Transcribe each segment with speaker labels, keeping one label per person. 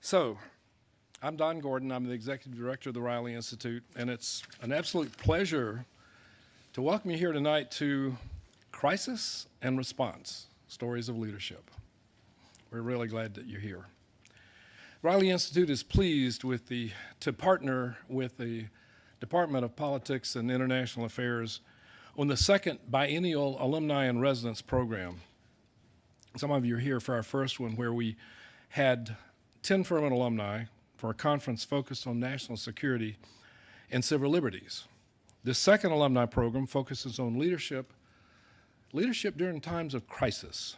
Speaker 1: So, I'm Don Gordon. I'm the Executive Director of the Riley Institute, and it's an absolute pleasure to welcome you here tonight to Crisis and Response, Stories of Leadership. We're really glad that you're here. Riley Institute is pleased to partner with the Department of Politics and International Affairs on the second biennial Alumni and Residence Program. Some of you are here for our first one, where we had 10 Furman alumni for a conference focused on national security and civil liberties. This second alumni program focuses on leadership during times of crisis.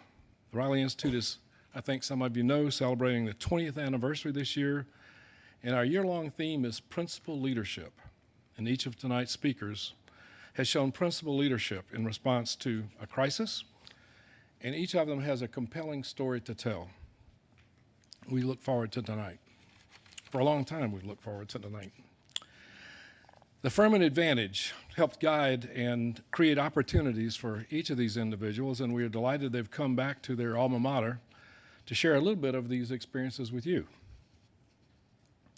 Speaker 1: The Riley Institute is, I think some of you know, celebrating the 20th anniversary this year, and our year-long theme is principal leadership. And each of tonight's speakers has shown principal leadership in response to a crisis, and each of them has a compelling story to tell. We look forward to tonight. For a long time, we've looked forward to tonight. The Furman Advantage helped guide and create opportunities for each of these individuals, and we are delighted they've come back to their alma mater to share a little bit of these experiences with you.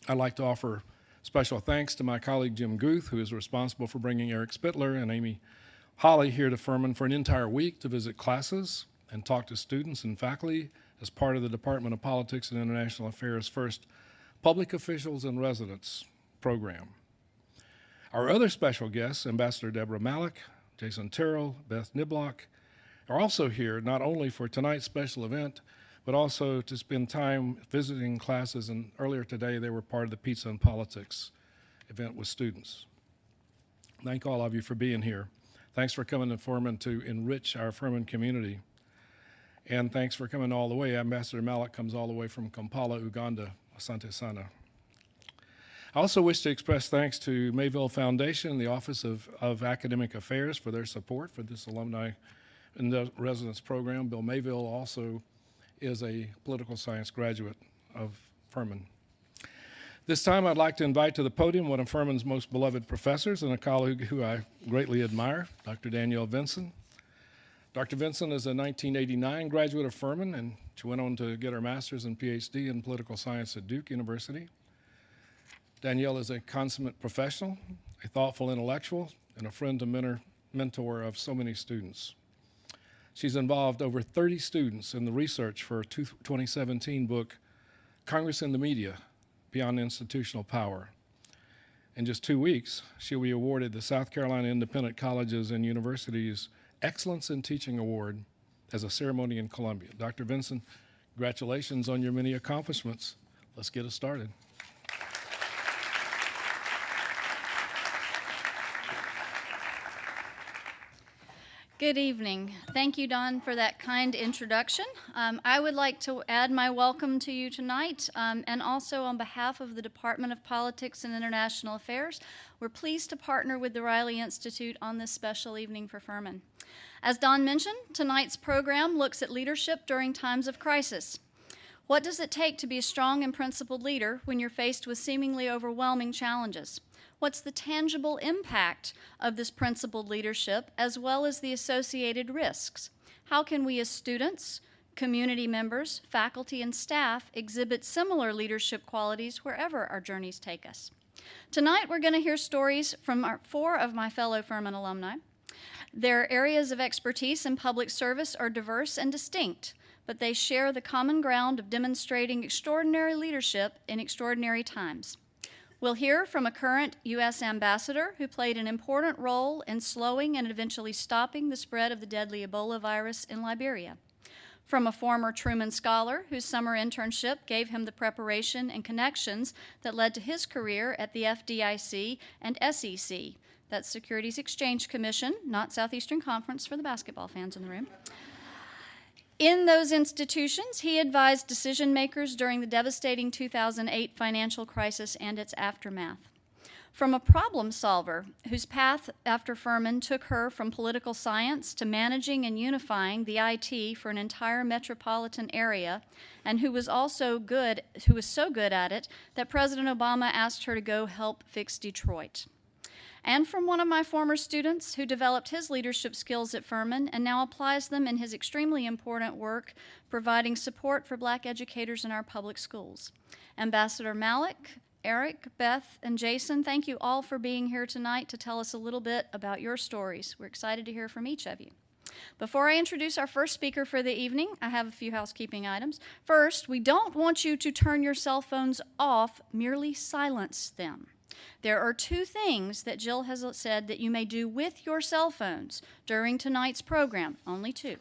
Speaker 1: I'd like to offer special thanks to my colleague Jim Guth, who is responsible for bringing Eric Spittler and Amy Holly here to Furman for an entire week to visit classes and talk to students and faculty as part of the Department of Politics and International Affairs' first Public Officials and Residents program. Our other special guests, Ambassador Deborah Malik, Jason Terrell, Beth Niblock, are also here not only for tonight's special event, but also to spend time visiting classes, and earlier today they were part of the Pizza and Politics event with students. Thank all of you for being here. Thanks for coming to Furman to enrich our Furman community. And thanks for coming all the way. Ambassador Malik comes all the way from Kampala, Uganda. Asante sana. I also wish to express thanks to Mayville Foundation and the Office of Academic Affairs for their support for this alumni in the residence program. Bill Mayville also is a political science graduate of Furman. This time I'd like to invite to the podium one of Furman's most beloved professors and a colleague who I greatly admire, Dr. Danielle Vinson. Dr. Vinson is a 1989 graduate of Furman, and she went on to get her master's and PhD in political science at Duke University. Danielle is a consummate professional, a thoughtful intellectual, and a friend and mentor of so many students. She's involved over 30 students in the research for a 2017 book, Congress and the Media, Beyond Institutional Power. In just 2 weeks, she'll be awarded the South Carolina Independent Colleges and Universities Excellence in Teaching Award as a ceremony in Columbia. Dr. Vinson, congratulations on your many accomplishments. Let's get us started.
Speaker 2: Good evening. Thank you, Don, for that kind introduction. I would like to add my welcome to you tonight, and also on behalf of the Department of Politics and International Affairs, we're pleased to partner with the Riley Institute on this special evening for Furman. As Don mentioned, tonight's program looks at leadership during times of crisis. What does it take to be a strong and principled leader when you're faced with seemingly overwhelming challenges? What's the tangible impact of this principled leadership, as well as the associated risks? How can we as students, community members, faculty, and staff exhibit similar leadership qualities wherever our journeys take us? Tonight, we're going to hear stories from four of my fellow Furman alumni. Their areas of expertise in public service are diverse and distinct, but they share the common ground of demonstrating extraordinary leadership in extraordinary times. We'll hear from a current U.S. ambassador who played an important role in slowing and eventually stopping the spread of the deadly Ebola virus in Liberia. From a former Truman Scholar whose summer internship gave him the preparation and connections that led to his career at the FDIC and SEC, that's Securities Exchange Commission, not Southeastern Conference for the basketball fans in the room. In those institutions, he advised decision makers during the devastating 2008 financial crisis and its aftermath. From a problem solver whose path after Furman took her from political science to managing and unifying the IT for an entire metropolitan area, and who was so good at it that President Obama asked her to go help fix Detroit. and from one of my former students who developed his leadership skills at Furman and now applies them in his extremely important work providing support for Black educators in our public schools. Ambassador Malik, Eric, Beth, and Jason, thank you all for being here tonight to tell us a little bit about your stories. We're excited to hear from each of you. Before I introduce our first speaker for the evening, I have a few housekeeping items. First, we don't want you to turn your cell phones off, merely silence them. There are two things that Jill has said that you may do with your cell phones during tonight's program, only two.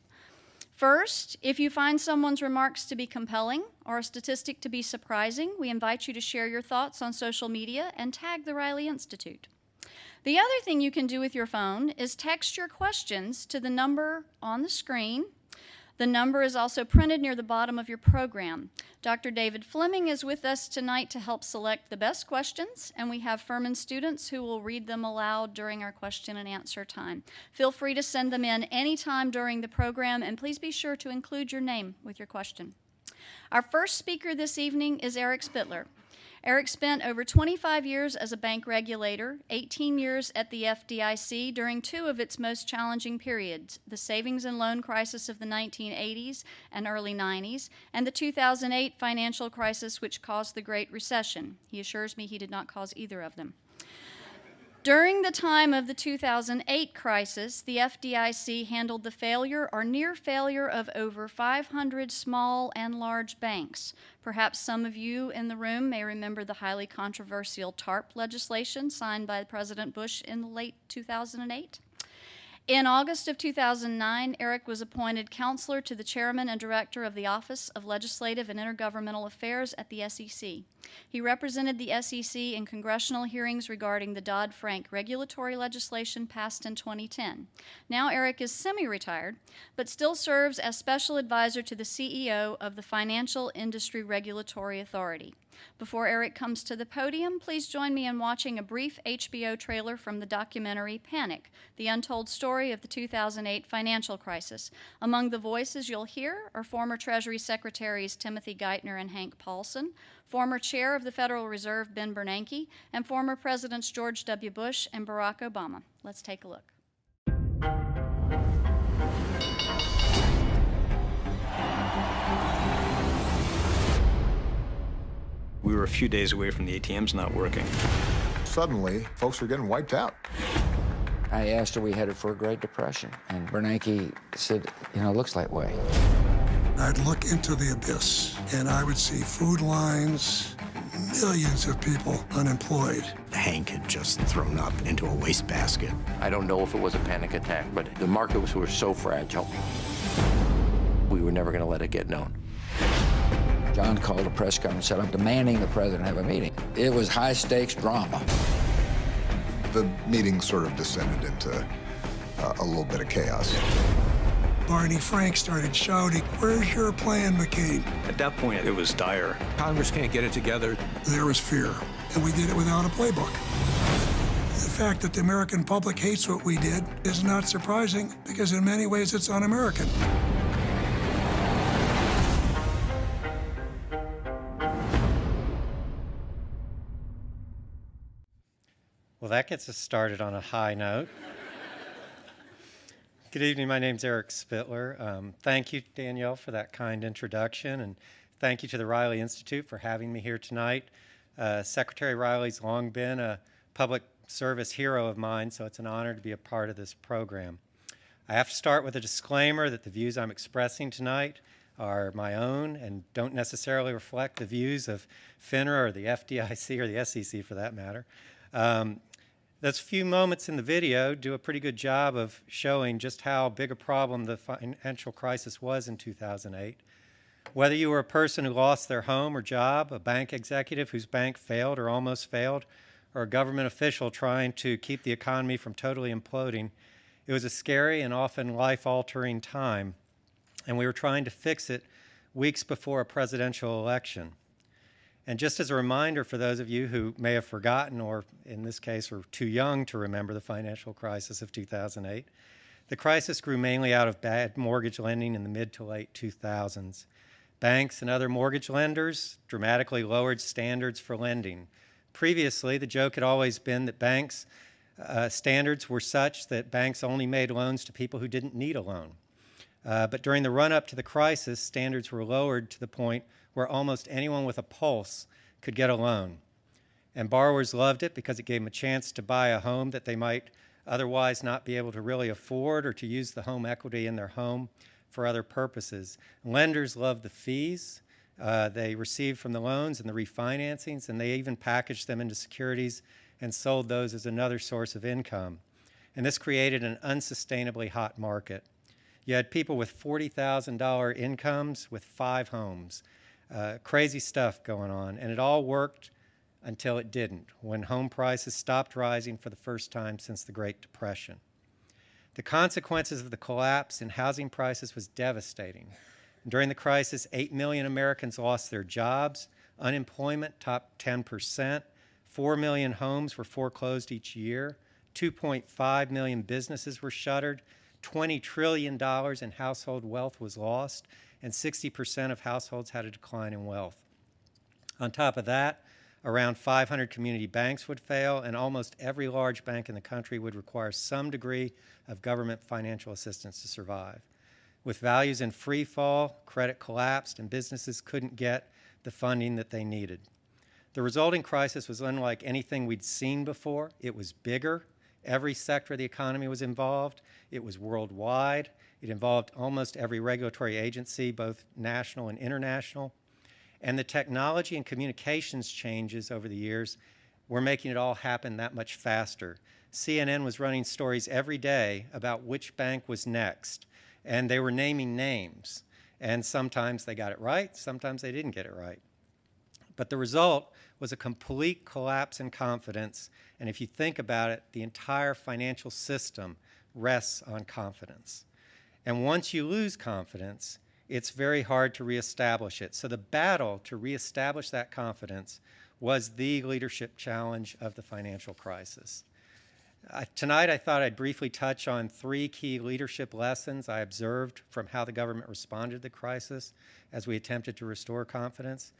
Speaker 2: First, if you find someone's remarks to be compelling or a statistic to be surprising, we invite you to share your thoughts on social media and tag the Riley Institute. The other thing you can do with your phone is text your questions to the number on the screen. The number is also printed near the bottom of your program. Dr. David Fleming is with us tonight to help select the best questions, and we have Furman students who will read them aloud during our question and answer time. Feel free to send them in anytime during the program, and please be sure to include your name with your question. Our first speaker this evening is Eric Spittler. Eric spent over 25 years as a bank regulator, 18 years at the FDIC during two of its most challenging periods, the savings and loan crisis of the 1980s and early 90s, and the 2008 financial crisis which caused the Great Recession. He assures me he did not cause either of them. During the time of the 2008 crisis, the FDIC handled the failure or near failure of over 500 small and large banks. Perhaps some of you in the room may remember the highly controversial TARP legislation signed by President Bush in the late 2008. In August of 2009, Eric was appointed counselor to the chairman and director of the Office of Legislative and Intergovernmental Affairs at the SEC. He represented the SEC in congressional hearings regarding the Dodd-Frank regulatory legislation passed in 2010. Now Eric is semi-retired, but still serves as special advisor to the CEO of the Financial Industry Regulatory Authority. Before Eric comes to the podium, please join me in watching a brief HBO trailer from the documentary Panic, the untold story of the 2008 financial crisis. Among the voices you'll hear are former Treasury Secretaries Timothy Geithner and Hank Paulson, former Chair of the Federal Reserve Ben Bernanke, and former Presidents George W. Bush and Barack Obama. Let's take a look.
Speaker 3: We were a few days away from the ATMs not working.
Speaker 4: Suddenly, folks are getting wiped out.
Speaker 5: I asked, are we headed for a Great Depression? And Bernanke said, looks that way.
Speaker 6: I'd look into the abyss, and I would see food lines, millions of people unemployed.
Speaker 7: Hank had just thrown up into a wastebasket.
Speaker 8: I don't know if it was a panic attack, but the markets were so fragile, we were never going to let it get known.
Speaker 5: John called a press conference and said, I'm demanding the president have a meeting. It was high-stakes drama.
Speaker 4: The meeting sort of descended into a little bit of chaos.
Speaker 6: Barney Frank started shouting, "Where's your plan, McCain?"
Speaker 3: At that point, it was dire.
Speaker 7: Congress can't get it together.
Speaker 6: There was fear, and we did it without a playbook. The fact that the American public hates what we did is not surprising, because in many ways it's un-American.
Speaker 9: Well, that gets us started on a high note. Good evening, my name's Eric Spittler. Thank you, Danielle, for that kind introduction, and thank you to the Riley Institute for having me here tonight. Secretary Riley's long been a public service hero of mine, so it's an honor to be a part of this program. I have to start with a disclaimer that the views I'm expressing tonight are my own and don't necessarily reflect the views of FINRA or the FDIC or the SEC for that matter. Those few moments in the video do a pretty good job of showing just how big a problem the financial crisis was in 2008. Whether you were a person who lost their home or job, a bank executive whose bank failed or almost failed, or a government official trying to keep the economy from totally imploding, it was a scary and often life-altering time, and we were trying to fix it weeks before a presidential election. And just as a reminder for those of you who may have forgotten, or in this case are too young to remember the financial crisis of 2008, the crisis grew mainly out of bad mortgage lending in the mid to late 2000s. Banks and other mortgage lenders dramatically lowered standards for lending. Previously, the joke had always been that banks Standards were such that banks only made loans to people who didn't need a loan. But during the run-up to the crisis, standards were lowered to the point where almost anyone with a pulse could get a loan. And borrowers loved it because it gave them a chance to buy a home that they might otherwise not be able to really afford, or to use the home equity in their home for other purposes. Lenders loved the fees they received from the loans and the refinancings, and they even packaged them into securities and sold those as another source of income. And this created an unsustainably hot market. You had people with $40,000 incomes with 5 homes. Crazy stuff going on, and it all worked until it didn't, when home prices stopped rising for the first time since the Great Depression. The consequences of the collapse in housing prices was devastating. During the crisis, 8 million Americans lost their jobs, unemployment topped 10%, 4 million homes were foreclosed each year, 2.5 million businesses were shuttered, $20 trillion in household wealth was lost, and 60% of households had a decline in wealth. On top of that, around 500 community banks would fail, and almost every large bank in the country would require some degree of government financial assistance to survive. With values in free fall, credit collapsed, and businesses couldn't get the funding that they needed. The resulting crisis was unlike anything we'd seen before. It was bigger. Every sector of the economy was involved. It was worldwide. It involved almost every regulatory agency, both national and international. And the technology and communications changes over the years were making it all happen that much faster. CNN was running stories every day about which bank was next, and they were naming names. And sometimes they got it right, sometimes they didn't get it right. But the result was a complete collapse in confidence, and if you think about it, the entire financial system rests on confidence. And once you lose confidence, it's very hard to reestablish it. So the battle to reestablish that confidence was the leadership challenge of the financial crisis. Tonight, I thought I'd briefly touch on 3 key leadership lessons I observed from how the government responded to the crisis as we attempted to restore confidence.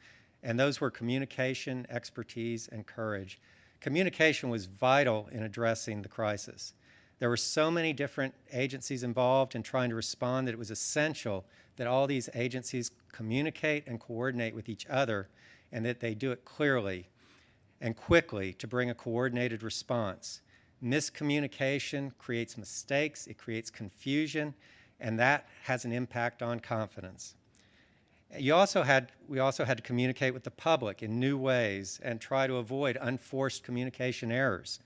Speaker 9: And those were communication, expertise, and courage. Communication was vital in addressing the crisis. There were so many different agencies involved in trying to respond that it was essential that all these agencies communicate and coordinate with each other, and that they do it clearly and quickly to bring a coordinated response. Miscommunication creates mistakes, it creates confusion, and that has an impact on confidence. We also had to communicate with the public in new ways and try to avoid unforced communication errors.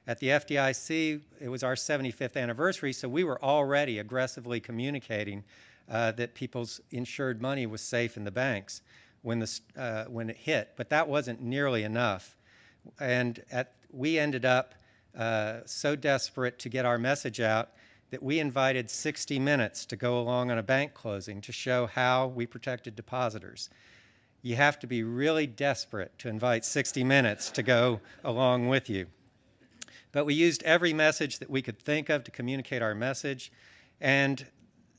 Speaker 9: At the FDIC, it was our 75th anniversary, so we were already aggressively communicating that people's insured money was safe in the banks when it hit, but that wasn't nearly enough. And we ended up so desperate to get our message out that we invited 60 Minutes to go along on a bank closing to show how we protected depositors. You have to be really desperate to invite 60 Minutes to go along with you. But we used every message that we could think of to communicate our message, and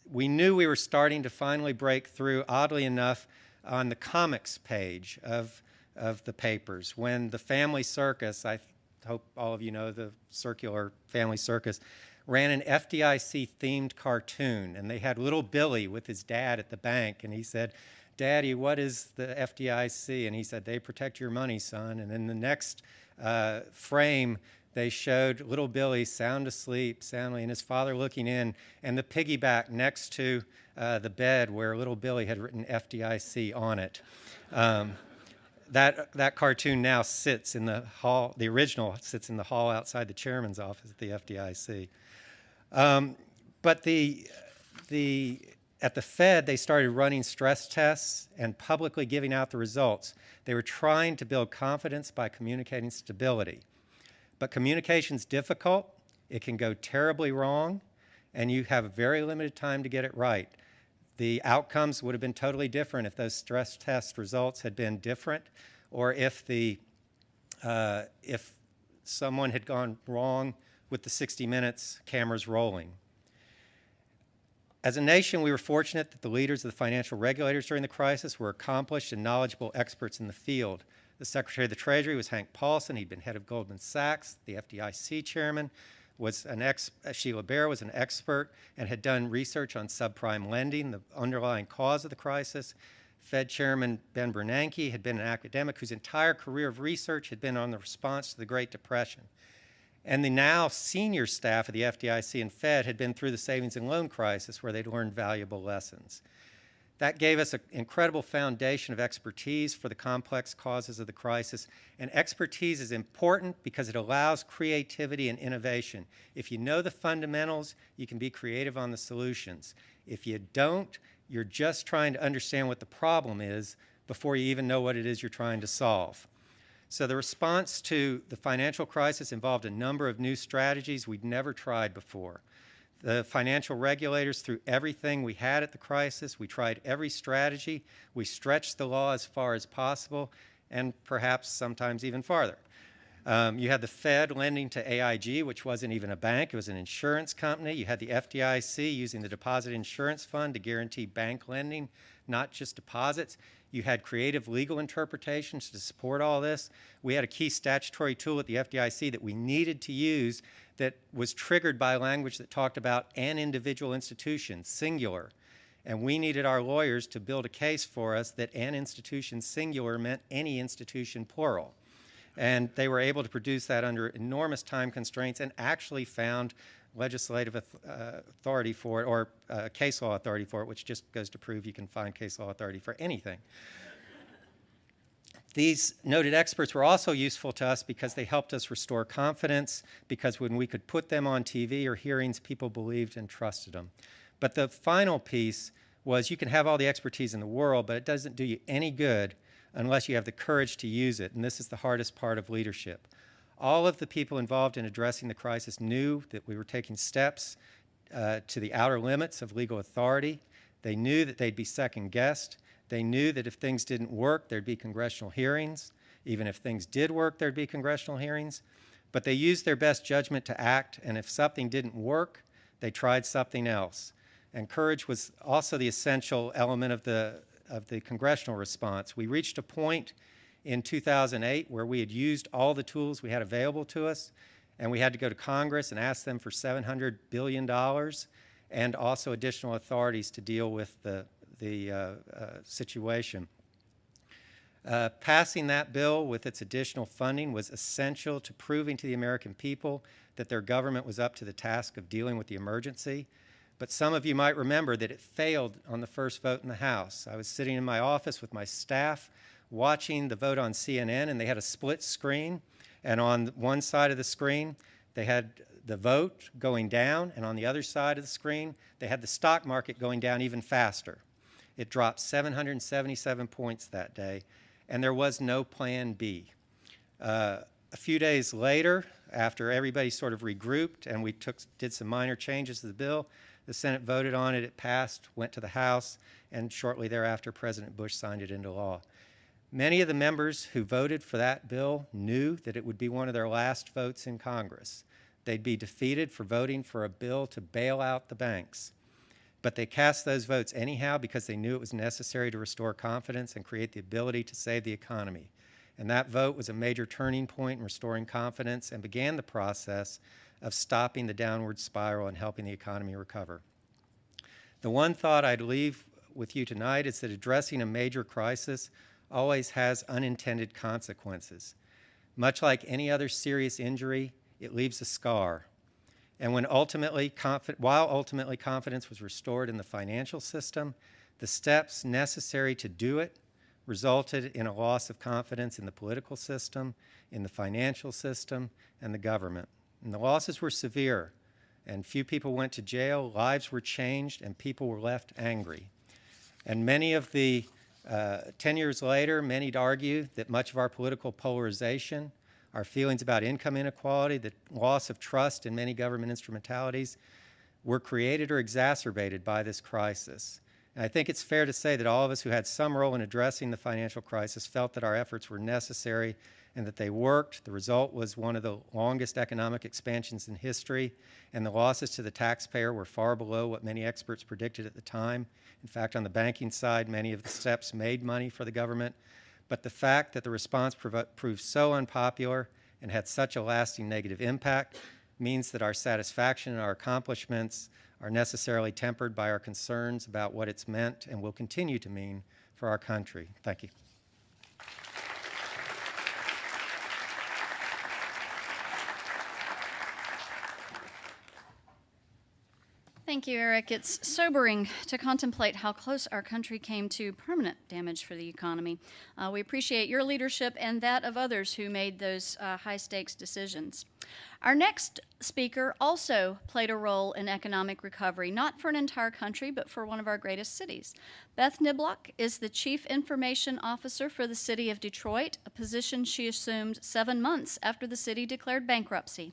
Speaker 9: we knew we were starting to finally break through, oddly enough, on the comics page of the papers. When the Family Circus, I hope all of you know the circular Family Circus, ran an FDIC-themed cartoon, and they had little Billy with his dad at the bank, and he said, "Daddy, what is the FDIC?" And he said, "They protect your money, son." And in the next frame, they showed little Billy sound asleep, soundly, and his father looking in, and the piggyback next to the bed where little Billy had written FDIC on it. That cartoon now sits in the hall, the original sits in the hall outside the chairman's office at the FDIC. But at the Fed, they started running stress tests and publicly giving out the results. They were trying to build confidence by communicating stability. But communication's difficult, it can go terribly wrong, and you have very limited time to get it right. The outcomes would have been totally different if those stress test results had been different, or if someone had gone wrong with the 60 Minutes cameras rolling. As a nation, we were fortunate that the leaders of the financial regulators during the crisis were accomplished and knowledgeable experts in the field. The Secretary of the Treasury was Hank Paulson. He'd been head of Goldman Sachs. The FDIC chairman was Sheila Bair was an expert and had done research on subprime lending, the underlying cause of the crisis. Fed Chairman Ben Bernanke had been an academic whose entire career of research had been on the response to the Great Depression. And the now senior staff of the FDIC and Fed had been through the savings and loan crisis where they'd learned valuable lessons. That gave us an incredible foundation of expertise for the complex causes of the crisis. And expertise is important because it allows creativity and innovation. If you know the fundamentals, you can be creative on the solutions. If you don't, you're just trying to understand what the problem is before you even know what it is you're trying to solve. So the response to the financial crisis involved a number of new strategies we'd never tried before. The financial regulators threw everything we had at the crisis. We tried every strategy. We stretched the law as far as possible, and perhaps sometimes even farther. You had the Fed lending to AIG, which wasn't even a bank. It was an insurance company. You had the FDIC using the Deposit Insurance Fund to guarantee bank lending, not just deposits. You had creative legal interpretations to support all this. We had a key statutory tool at the FDIC that we needed to use that was triggered by language that talked about an individual institution, singular. And we needed our lawyers to build a case for us that an institution, singular, meant any institution, plural. And they were able to produce that under enormous time constraints and actually found legislative authority for it, or case law authority for it, which just goes to prove you can find case law authority for anything. These noted experts were also useful to us because they helped us restore confidence, because when we could put them on TV or hearings, people believed and trusted them. But the final piece was you can have all the expertise in the world, but it doesn't do you any good unless you have the courage to use it, and this is the hardest part of leadership. All of the people involved in addressing the crisis knew that we were taking steps to the outer limits of legal authority. They knew that they'd be second-guessed. They knew that if things didn't work, there'd be congressional hearings. Even if things did work, there'd be congressional hearings. But they used their best judgment to act, and if something didn't work, they tried something else. And courage was also the essential element of the congressional response. We reached a point in 2008 where we had used all the tools we had available to us, and we had to go to Congress and ask them for $700 billion and also additional authorities to deal with the situation. Passing that bill with its additional funding was essential to proving to the American people that their government was up to the task of dealing with the emergency. But some of you might remember that it failed on the first vote in the House. I was sitting in my office with my staff watching the vote on CNN, and they had a split screen. And on one side of the screen, they had the vote going down, and on the other side of the screen, they had the stock market going down even faster. It dropped 777 points that day, and there was no plan B. A few days later, after everybody sort of regrouped and we did some minor changes to the bill, the Senate voted on it, it passed, went to the House, and shortly thereafter, President Bush signed it into law. Many of the members who voted for that bill knew that it would be one of their last votes in Congress. They'd be defeated for voting for a bill to bail out the banks. But they cast those votes anyhow because they knew it was necessary to restore confidence and create the ability to save the economy. And that vote was a major turning point in restoring confidence and began the process of stopping the downward spiral and helping the economy recover. The one thought I'd leave with you tonight is that addressing a major crisis always has unintended consequences. Much like any other serious injury, it leaves a scar. And while ultimately confidence was restored in the financial system, the steps necessary to do it resulted in a loss of confidence in the political system, in the financial system, and the government. And the losses were severe, and few people went to jail, lives were changed, and people were left angry. And many of the 10 years later, many'd argue that much of our political polarization, our feelings about income inequality, the loss of trust in many government instrumentalities were created or exacerbated by this crisis. And I think it's fair to say that all of us who had some role in addressing the financial crisis felt that our efforts were necessary and that they worked. The result was one of the longest economic expansions in history, and the losses to the taxpayer were far below what many experts predicted at the time. In fact, on the banking side, many of the steps made money for the government, But the fact that the response proved so unpopular and had such a lasting negative impact means that our satisfaction and our accomplishments are necessarily tempered by our concerns about what it's meant and will continue to mean for our country. Thank you.
Speaker 2: Thank you, Eric. It's sobering to contemplate how close our country came to permanent damage for the economy. We appreciate your leadership and that of others who made those high-stakes decisions. Our next speaker also played a role in economic recovery, not for an entire country, but for one of our greatest cities. Beth Niblock is the Chief Information Officer for the City of Detroit, a position she assumed 7 months after the city declared bankruptcy.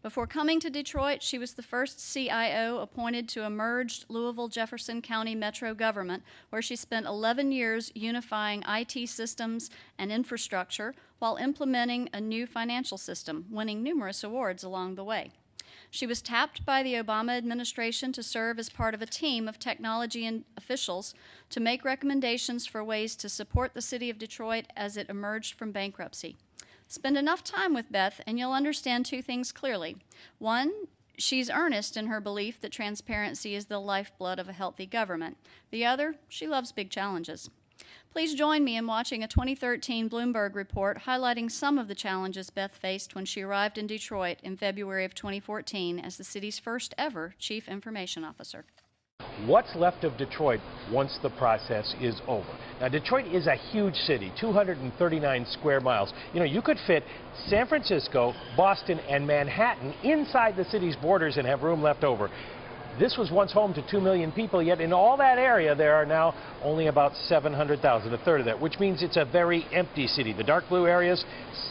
Speaker 2: Before coming to Detroit, she was the first CIO appointed to a merged Louisville-Jefferson County metro government, where she spent 11 years unifying IT systems and infrastructure while implementing a new financial system, winning numerous awards along the way. She was tapped by the Obama administration to serve as part of a team of technology and officials to make recommendations for ways to support the city of Detroit as it emerged from bankruptcy. Spend enough time with Beth and you'll understand two things clearly. One, she's earnest in her belief that transparency is the lifeblood of a healthy government. The other, she loves big challenges. Please join me in watching a 2013 Bloomberg report highlighting some of the challenges Beth faced when she arrived in Detroit in February of 2014 as the city's first ever Chief Information Officer.
Speaker 10: What's left of Detroit once the process is over? Now, Detroit is a huge city, 239 square miles. You know, you could fit San Francisco, Boston, and Manhattan inside the city's borders and have room left over. This was once home to 2 million people, yet in all that area there are now only about 700,000, a third of that, which means it's a very empty city. The dark blue areas,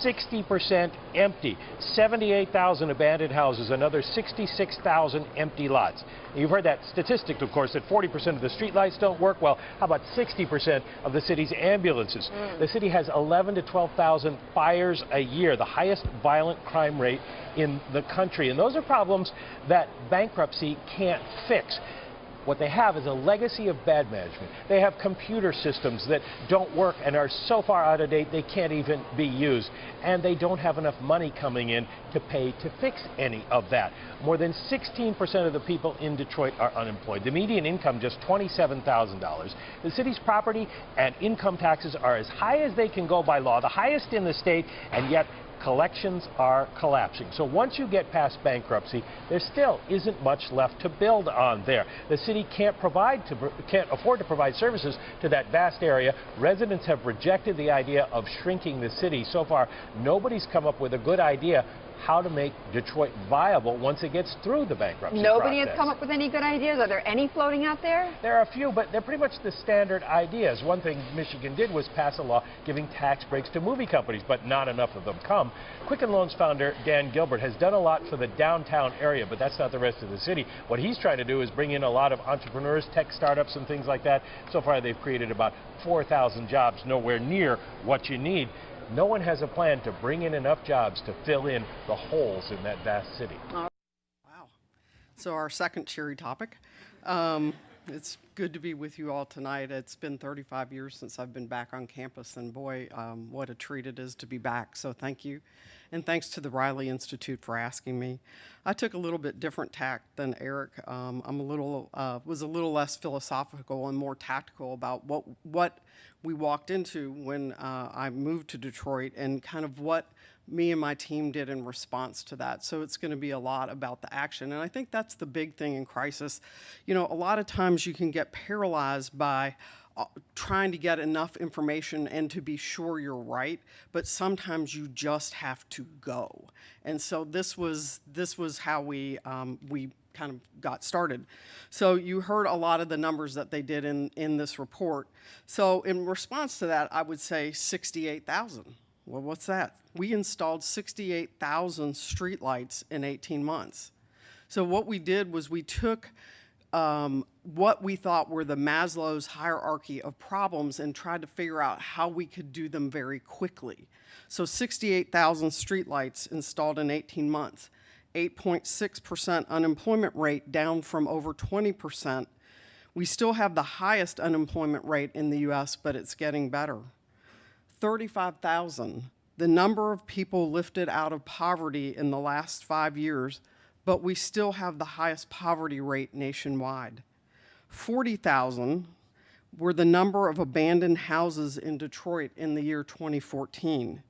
Speaker 10: 60% empty. 78,000 abandoned houses, another 66,000 empty lots. You've heard that statistic, of course, that 40% of the streetlights don't work. Well, how about 60% of the city's ambulances? The city has 11,000 to 12,000 fires a year, the highest violent crime rate in the country. And those are problems that bankruptcy can't fix. What they have is a legacy of bad management. They have computer systems that don't work and are so far out of date they can't even be used. And they don't have enough money coming in to pay to fix any of that. More than 16% of the people in Detroit are unemployed. The median income just $27,000. The city's property and income taxes are as high as they can go by law, the highest in the state, and yet collections are collapsing. So once you get past bankruptcy, there still isn't much left to build on there. The city can't afford to provide services to that vast area. Residents have rejected the idea of shrinking the city. So far, nobody's come up with a good idea how to make Detroit viable once it gets through the bankruptcy
Speaker 11: Nobody
Speaker 10: process.
Speaker 11: has come up with any good ideas? Are there any floating out there?
Speaker 10: There are a few, but they're pretty much the standard ideas. One thing Michigan did was pass a law giving tax breaks to movie companies, but not enough of them come. Quicken Loans founder Dan Gilbert has done a lot for the downtown area, but that's not the rest of the city. What he's trying to do is bring in a lot of entrepreneurs, tech startups, and things like that. So far, they've created about 4,000 jobs, nowhere near what you need. No one has a plan to bring in enough jobs to fill in the holes in that vast city.
Speaker 12: Wow. So our second cheery topic. It's good to be with you all tonight. It's been 35 years since I've been back on campus, and boy, what a treat it is to be back. So thank you. And thanks to the Riley Institute for asking me. I took a little bit different tact than Eric. Was a little less philosophical and more tactical about what we walked into when I moved to Detroit and kind of what me and my team did in response to that. So it's going to be a lot about the action. And I think that's the big thing in crisis. You know, a lot of times you can get paralyzed by trying to get enough information and to be sure you're right, but sometimes you just have to go. And so this was how we kind of got started. So you heard a lot of the numbers that they did in this report. So in response to that, I would say 68,000. Well, what's that? We installed 68,000 streetlights in 18 months. So what we did was we took what we thought were the Maslow's hierarchy of problems and tried to figure out how we could do them very quickly. So 68,000 streetlights installed in 18 months, 8.6% unemployment rate, down from over 20%. We still have the highest unemployment rate in the U.S., but it's getting better. 35,000, the number of people lifted out of poverty in the last 5 years, but we still have the highest poverty rate nationwide. 40,000 were the number of abandoned houses in Detroit in the year 2014.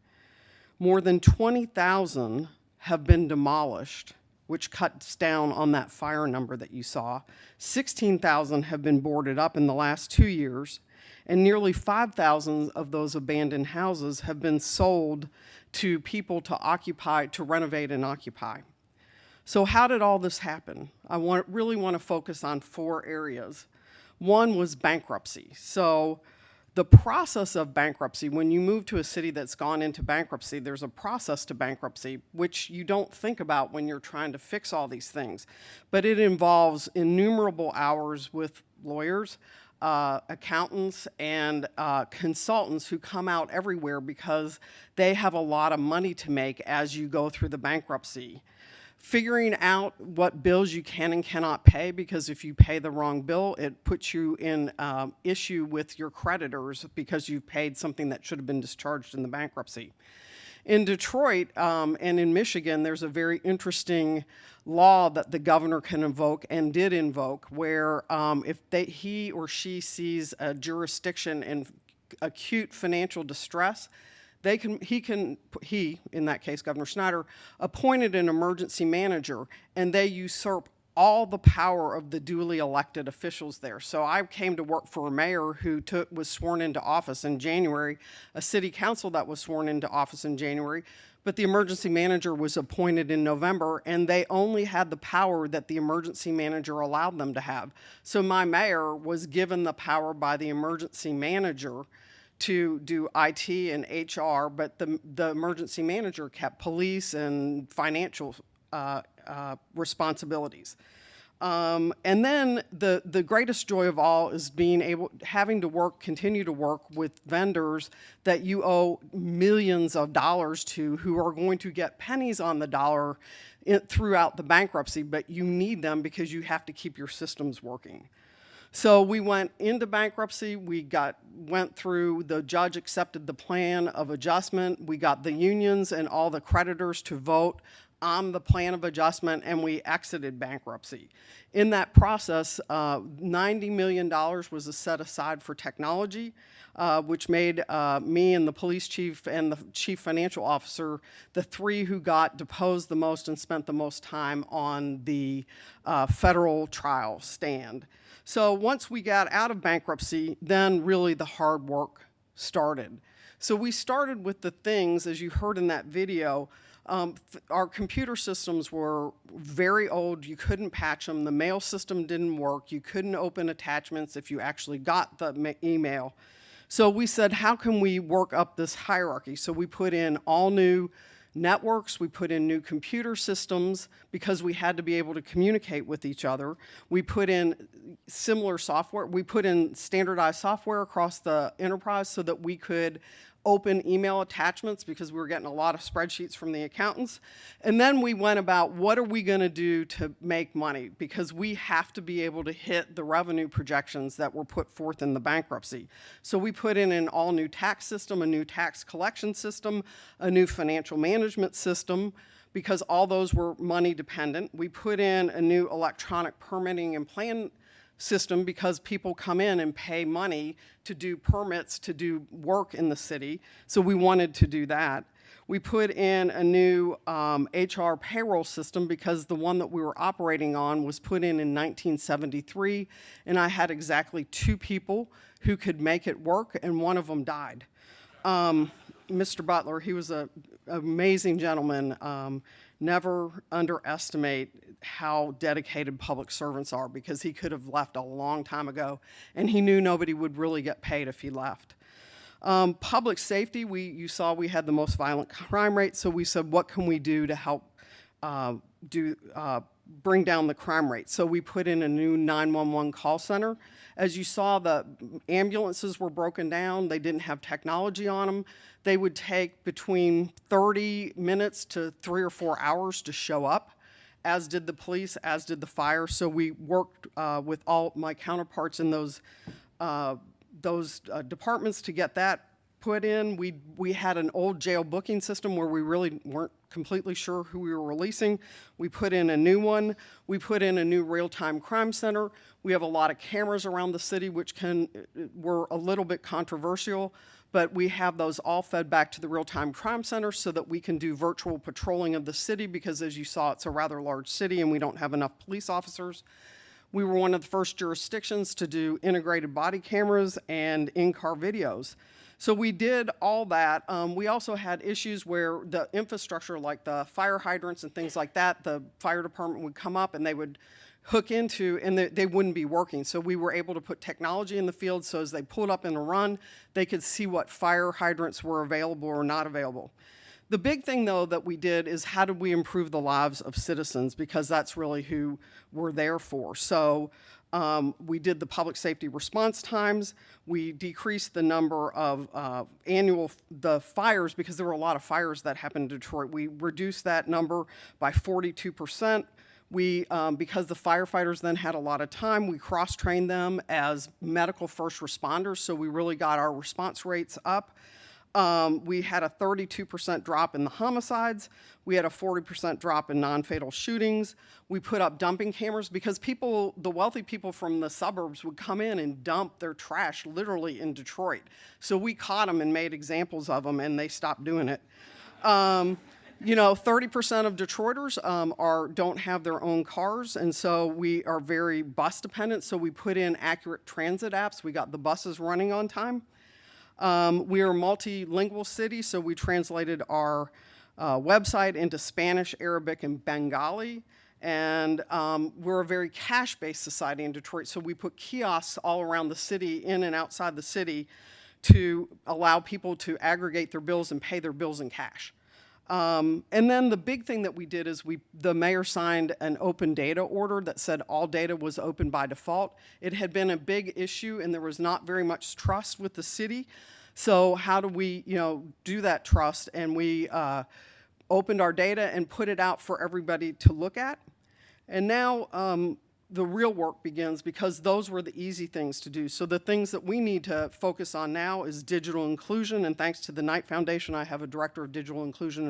Speaker 12: More than 20,000 have been demolished, which cuts down on that fire number that you saw. 16,000 have been boarded up in the last 2 years, and nearly 5,000 of those abandoned houses have been sold to people to occupy, to renovate and occupy. So how did all this happen? I really want to focus on 4 areas. One was bankruptcy. So the process of bankruptcy, when you move to a city that's gone into bankruptcy, there's a process to bankruptcy, which you don't think about when you're trying to fix all these things. But it involves innumerable hours with lawyers, accountants, and consultants who come out everywhere because they have a lot of money to make as you go through the bankruptcy. Figuring out what bills you can and cannot pay, because if you pay the wrong bill, it puts you in issue with your creditors because you've paid something that should have been discharged in the bankruptcy. In Detroit and in Michigan, there's a very interesting law that the governor can invoke and did invoke, where if he or she sees a jurisdiction in acute financial distress, he, in that case, Governor Snyder, appointed an emergency manager, and they usurp all the power of the duly elected officials there. So I came to work for a mayor who was sworn into office in January, a city council that was sworn into office in January, but the emergency manager was appointed in November, and they only had the power that the emergency manager allowed them to have. So my mayor was given the power by the emergency manager to do IT and HR, but the emergency manager kept police and financial responsibilities. And then the greatest joy of all is having to continue to work with vendors that you owe millions of dollars to, who are going to get pennies on the dollar throughout the bankruptcy, but you need them because you have to keep your systems working. So we went into bankruptcy, went through, the judge accepted the plan of adjustment, we got the unions and all the creditors to vote on the plan of adjustment, and we exited bankruptcy. In that process, $90 million was set aside for technology, which made me and the police chief and the chief financial officer the 3 who got deposed the most and spent the most time on the federal trial stand. So once we got out of bankruptcy, then really the hard work started. So we started with the things, as you heard in that video, our computer systems were very old. You couldn't patch them. The mail system didn't work. You couldn't open attachments if you actually got the email. So we said, how can we work up this hierarchy? So we put in all new networks, we put in new computer systems because we had to be able to communicate with each other. We put in similar software. We put in standardized software across the enterprise so that we could open email attachments because we were getting a lot of spreadsheets from the accountants. And then we went about, what are we going to do to make money? Because we have to be able to hit the revenue projections that were put forth in the bankruptcy. So we put in an all-new tax system, a new tax collection system, a new financial management system, because all those were money dependent. We put in a new electronic permitting and plan system because people come in and pay money to do permits to do work in the city. So we wanted to do that. We put in a new HR payroll system because the one that we were operating on was put in 1973, and I had exactly 2 people who could make it work, and one of them died. Mr. Butler, he was an amazing gentleman. Never underestimate how dedicated public servants are, because he could have left a long time ago, and he knew nobody would really get paid if he left. Public safety, you saw we had the most violent crime rate, so we said, what can we do to help bring down the crime rate? So we put in a new 911 call center. As you saw, the ambulances were broken down. They didn't have technology on them. They would take between 30 minutes to 3 or 4 hours to show up, as did the police, as did the fire. So we worked with all my counterparts in those departments to get that put in. We had an old jail booking system where we really weren't completely sure who we were releasing. We put in a new one. We put in a new real-time crime center. We have a lot of cameras around the city, which were a little bit controversial, but we have those all fed back to the real-time crime center so that we can do virtual patrolling of the city, because as you saw, it's a rather large city and we don't have enough police officers. We were one of the first jurisdictions to do integrated body cameras and in-car videos. So we did all that. We also had issues where the infrastructure, like the fire hydrants and things like that, the fire department would come up and they would hook into, and they wouldn't be working. So we were able to put technology in the field so as they pulled up in a run, they could see what fire hydrants were available or not available. The big thing, though, that we did is how did we improve the lives of citizens, because that's really who we're there for. So we did the public safety response times. We decreased the number of the fires, because there were a lot of fires that happened in Detroit. We reduced that number by 42%. Because the firefighters then had a lot of time, we cross-trained them as medical first responders, so we really got our response rates up. We had a 32% drop in the homicides. We had a 40% drop in non-fatal shootings. We put up dumping cameras because the wealthy people from the suburbs would come in and dump their trash literally in Detroit. So we caught them and made examples of them, and they stopped doing it. 30% of Detroiters don't have their own cars, and so we are very bus dependent. So we put in accurate transit apps. We got the buses running on time. We are a multilingual city, so we translated our website into Spanish, Arabic, and Bengali. And we're a very cash-based society in Detroit, so we put kiosks all around the city, in and outside the city, to allow people to aggregate their bills and pay their bills in cash. And then the big thing that we did is the mayor signed an open data order that said all data was open by default. It had been a big issue and there was not very much trust with the city. So how do we, do that trust? And we opened our data and put it out for everybody to look at. And now the real work begins, because those were the easy things to do. So the things that we need to focus on now is digital inclusion, and thanks to the Knight Foundation, I have a director of digital inclusion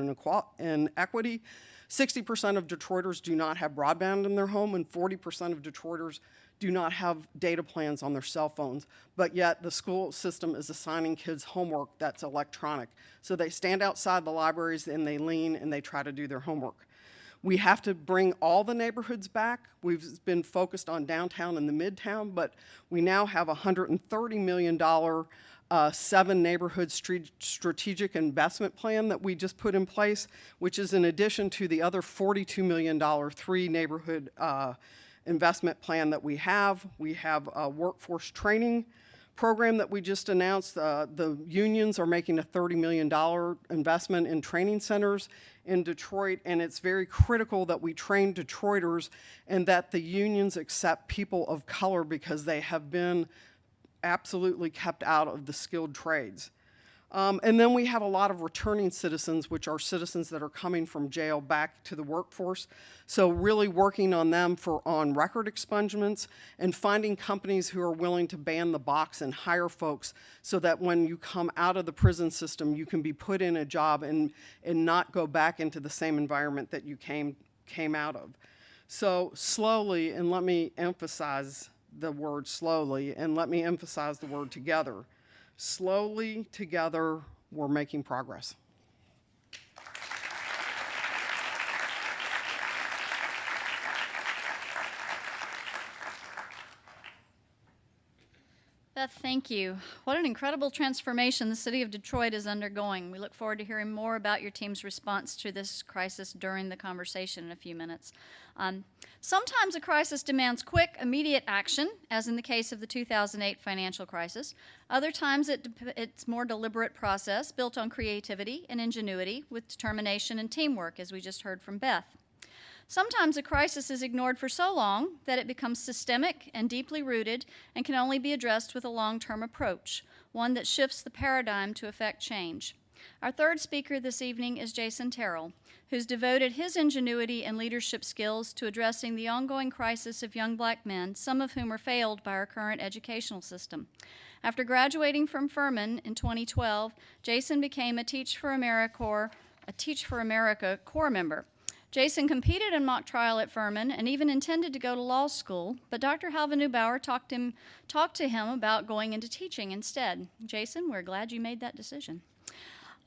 Speaker 12: and equity. 60% of Detroiters do not have broadband in their home, and 40% of Detroiters do not have data plans on their cell phones, but yet the school system is assigning kids homework that's electronic. So they stand outside the libraries and they lean and they try to do their homework. We have to bring all the neighborhoods back. We've been focused on downtown and the midtown, but we now have a $130 million 7-neighborhood strategic investment plan that we just put in place, which is in addition to the other $42 million 3-neighborhood investment plan that we have. We have a workforce training program that we just announced. The unions are making a $30 million investment in training centers in Detroit, and it's very critical that we train Detroiters and that the unions accept people of color, because they have been absolutely kept out of the skilled trades. And then we have a lot of returning citizens, which are citizens that are coming from jail back to the workforce. So really working on them for on-record expungements and finding companies who are willing to ban the box and hire folks so that when you come out of the prison system, you can be put in a job and not go back into the same environment that you came out of. So slowly, and let me emphasize the word slowly, and let me emphasize the word together. Slowly, together, we're making progress.
Speaker 2: Beth, thank you. What an incredible transformation the city of Detroit is undergoing. We look forward to hearing more about your team's response to this crisis during the conversation in a few minutes. Sometimes a crisis demands quick, immediate action, as in the case of the 2008 financial crisis. Other times it's more deliberate process built on creativity and ingenuity with determination and teamwork, as we just heard from Beth. Sometimes a crisis is ignored for so long that it becomes systemic and deeply rooted and can only be addressed with a long-term approach, one that shifts the paradigm to effect change. Our third speaker this evening is Jason Terrell, who's devoted his ingenuity and leadership skills to addressing the ongoing crisis of young black men, some of whom are failed by our current educational system. After graduating from Furman in 2012, Jason became a Teach for America Corps member. Jason competed in mock trial at Furman and even intended to go to law school, but Dr. Halvin Neubauer talked to him about going into teaching instead. Jason, we're glad you made that decision.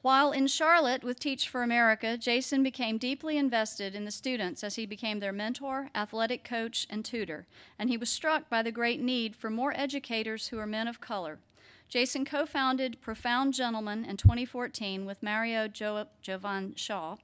Speaker 2: While in Charlotte with Teach for America, Jason became deeply invested in the students as he became their mentor, athletic coach, and tutor, and he was struck by the great need for more educators who are men of color. Jason co-founded Profound Gentlemen in 2014 with Mario Jovan Shaw,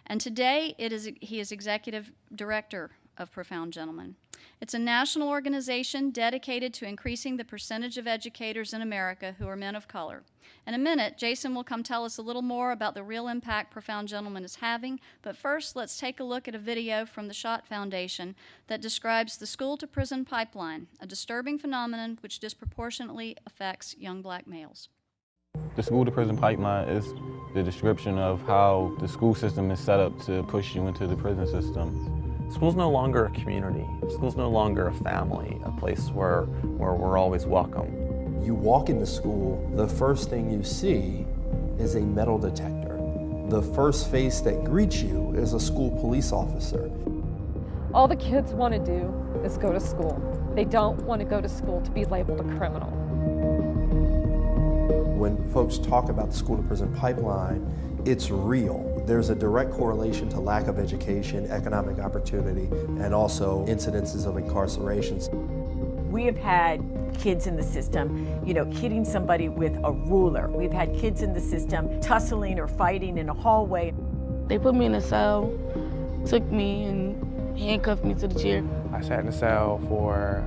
Speaker 2: and today he is executive director of Profound Gentlemen. It's a national organization dedicated to increasing the percentage of educators in America who are men of color. In a minute, Jason will come tell us a little more about the real impact Profound Gentlemen is having, but first let's take a look at a video from the Schott Foundation that describes the school-to-prison pipeline, a disturbing phenomenon which disproportionately affects young black males.
Speaker 13: The school-to-prison pipeline is the description of how the school system is set up to push you into the prison system.
Speaker 14: School's no longer a community. School's no longer a family, a place where we're always welcome.
Speaker 15: You walk into school, the first thing you see is a metal detector. The first face that greets you is a school police officer.
Speaker 16: All the kids want to do is go to school. They don't want to go to school to be labeled a criminal.
Speaker 15: When folks talk about the school-to-prison pipeline, it's real. There's a direct correlation to lack of education, economic opportunity, and also incidences of incarcerations.
Speaker 17: We have had kids in the system, hitting somebody with a ruler. We've had kids in the system tussling or fighting in a hallway.
Speaker 18: They put me in a cell, took me and handcuffed me to the chair.
Speaker 19: I sat in the cell for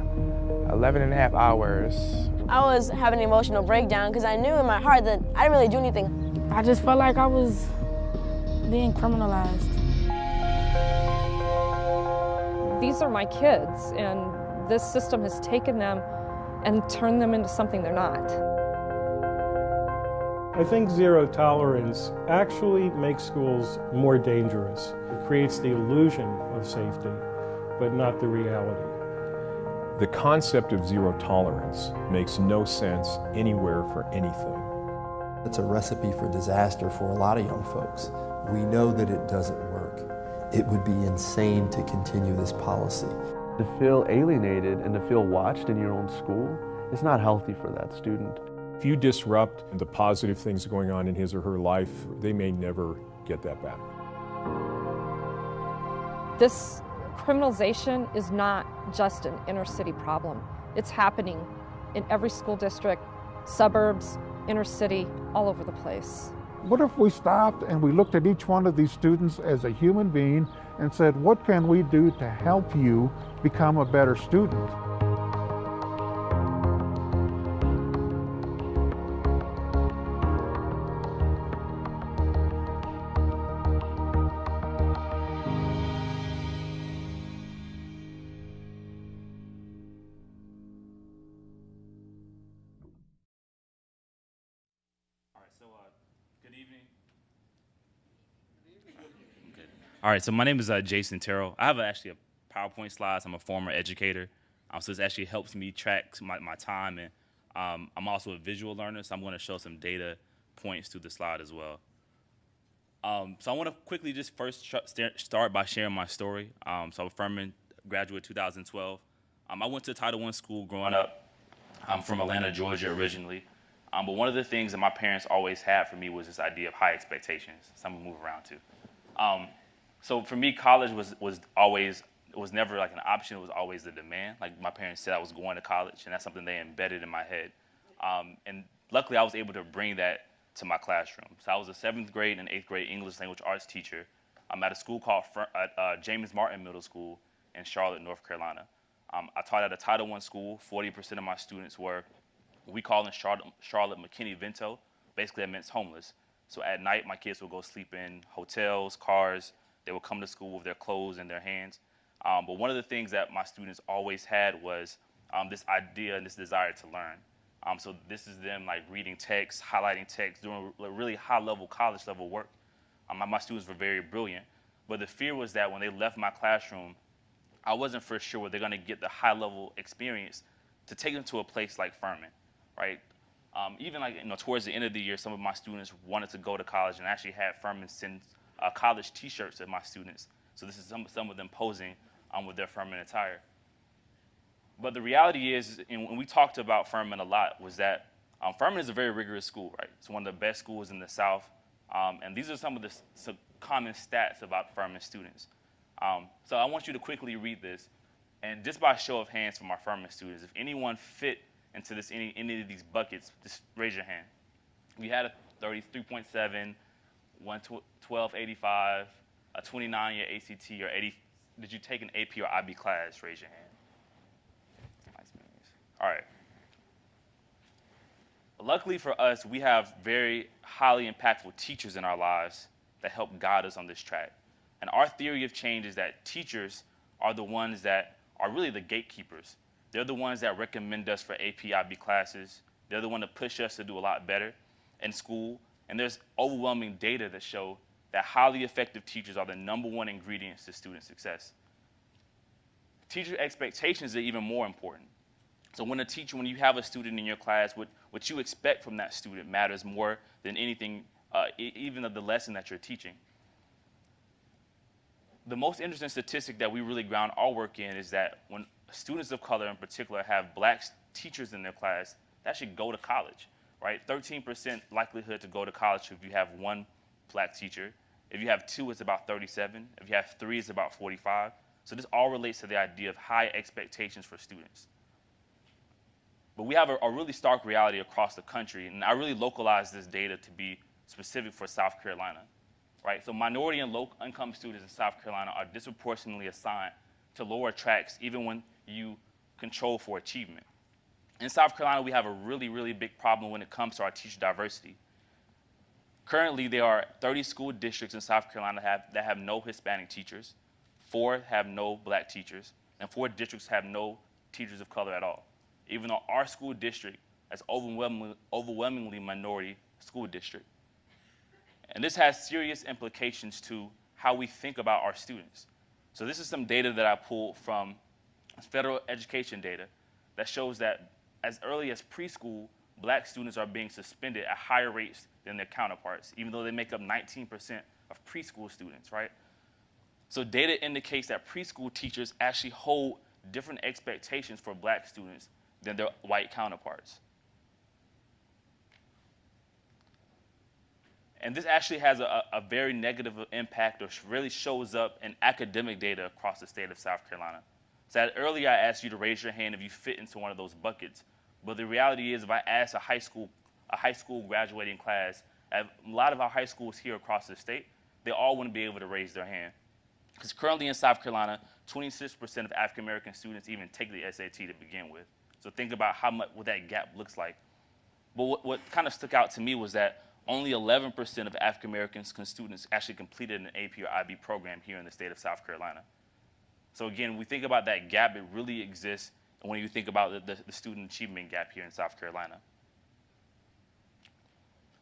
Speaker 19: 11 and a half hours.
Speaker 20: I was having an emotional breakdown because I knew in my heart that I didn't really do anything.
Speaker 18: I just felt like I was being criminalized.
Speaker 16: These are my kids, and this system has taken them and turned them into something they're not.
Speaker 21: I think zero tolerance actually makes schools more dangerous. It creates the illusion of safety, but not the reality.
Speaker 22: The concept of zero tolerance makes no sense anywhere for anything.
Speaker 15: It's a recipe for disaster for a lot of young folks. We know that it doesn't work. It would be insane to continue this policy.
Speaker 23: To feel alienated and to feel watched in your own school is not healthy for that student.
Speaker 22: If you disrupt the positive things going on in his or her life, they may never get that back.
Speaker 16: This criminalization is not just an inner city problem. It's happening in every school district, suburbs, inner city, all over the place.
Speaker 24: What if we stopped and we looked at each one of these students as a human being and said, what can we do to help you become a better student?
Speaker 25: All right, so my name is Jason Terrell. I have actually a PowerPoint slides. I'm a former educator, so this actually helps me track my time, and I'm also a visual learner, so I'm going to show some data points to the slide as well. So I want to quickly just first start by sharing my story. So I'm a Furman graduate 2012. I went to Title I school growing up. I'm from Atlanta, Georgia originally. But one of the things that my parents always had for me was this idea of high expectations, something to move around to. So for me, college was never like an option. It was always the demand. Like my parents said I was going to college, and that's something they embedded in my head. And luckily, I was able to bring that to my classroom. So I was a 7th grade and 8th grade English language arts teacher. I'm at a school called James Martin Middle School in Charlotte, North Carolina. I taught at a Title I school. 40% of my students were, we call in Charlotte McKinney-Vento. Basically, that means homeless. So at night, my kids would go sleep in hotels, cars. They would come to school with their clothes in their hands. But one of the things that my students always had was this idea and this desire to learn. So this is them like reading text, highlighting text, doing really high-level, college-level work. My students were very brilliant. But the fear was that when they left my classroom, I wasn't for sure they're going to get the high-level experience to take them to a place like Furman, right? Even like, towards the end of the year, some of my students wanted to go to college and actually had Furman send college T-shirts to my students. So this is some of them posing with their Furman attire. But the reality is, and when we talked about Furman a lot, was that Furman is a very rigorous school, right? It's one of the best schools in the South. And these are some of the common stats about Furman students. So I want you to quickly read this. And just by show of hands from our Furman students, if anyone fit into any of these buckets, just raise your hand. We had a 33.7, 1285, a 29-year ACT, or 80. Did you take an AP or IB class? Raise your hand. Nice memories. All right. Luckily for us, we have very highly impactful teachers in our lives that help guide us on this track. And our theory of change is that teachers are the ones that are really the gatekeepers. They're the ones that recommend us for AP, IB classes. They're the one that push us to do a lot better in school. And there's overwhelming data that show that highly effective teachers are the #1 ingredients to student success. Teacher expectations are even more important. So when you have a student in your class, what you expect from that student matters more than anything, even of the lesson that you're teaching. The most interesting statistic that we really ground our work in is that when students of color in particular have black teachers in their class, they actually go to college, right? 13% likelihood to go to college if you have one black teacher. If you have 2, it's about 37. If you have 3, it's about 45. So this all relates to the idea of high expectations for students. But we have a really stark reality across the country, and I really localized this data to be specific for South Carolina, right? So minority and low-income students in South Carolina are disproportionately assigned to lower tracks, even when you control for achievement. In South Carolina, we have a really, really big problem when it comes to our teacher diversity. Currently, there are 30 school districts in South Carolina that have no Hispanic teachers, 4 have no black teachers, and 4 districts have no teachers of color at all, even though our school district is overwhelmingly minority school district. And this has serious implications to how we think about our students. So this is some data that I pulled from federal education data that shows that as early as preschool, black students are being suspended at higher rates than their counterparts, even though they make up 19% of preschool students, right? So data indicates that preschool teachers actually hold different expectations for black students than their white counterparts. And this actually has a very negative impact, or really shows up in academic data across the state of South Carolina. So earlier I asked you to raise your hand if you fit into one of those buckets. But the reality is, if I ask a high school graduating class at a lot of our high schools here across the state, they all wouldn't be able to raise their hand. Because currently in South Carolina, 26% of African American students even take the SAT to begin with. So think about what that gap looks like. But what kind of stuck out to me was that only 11% of African American students actually completed an AP or IB program here in the state of South Carolina. So again, when we think about that gap, it really exists when you think about the student achievement gap here in South Carolina.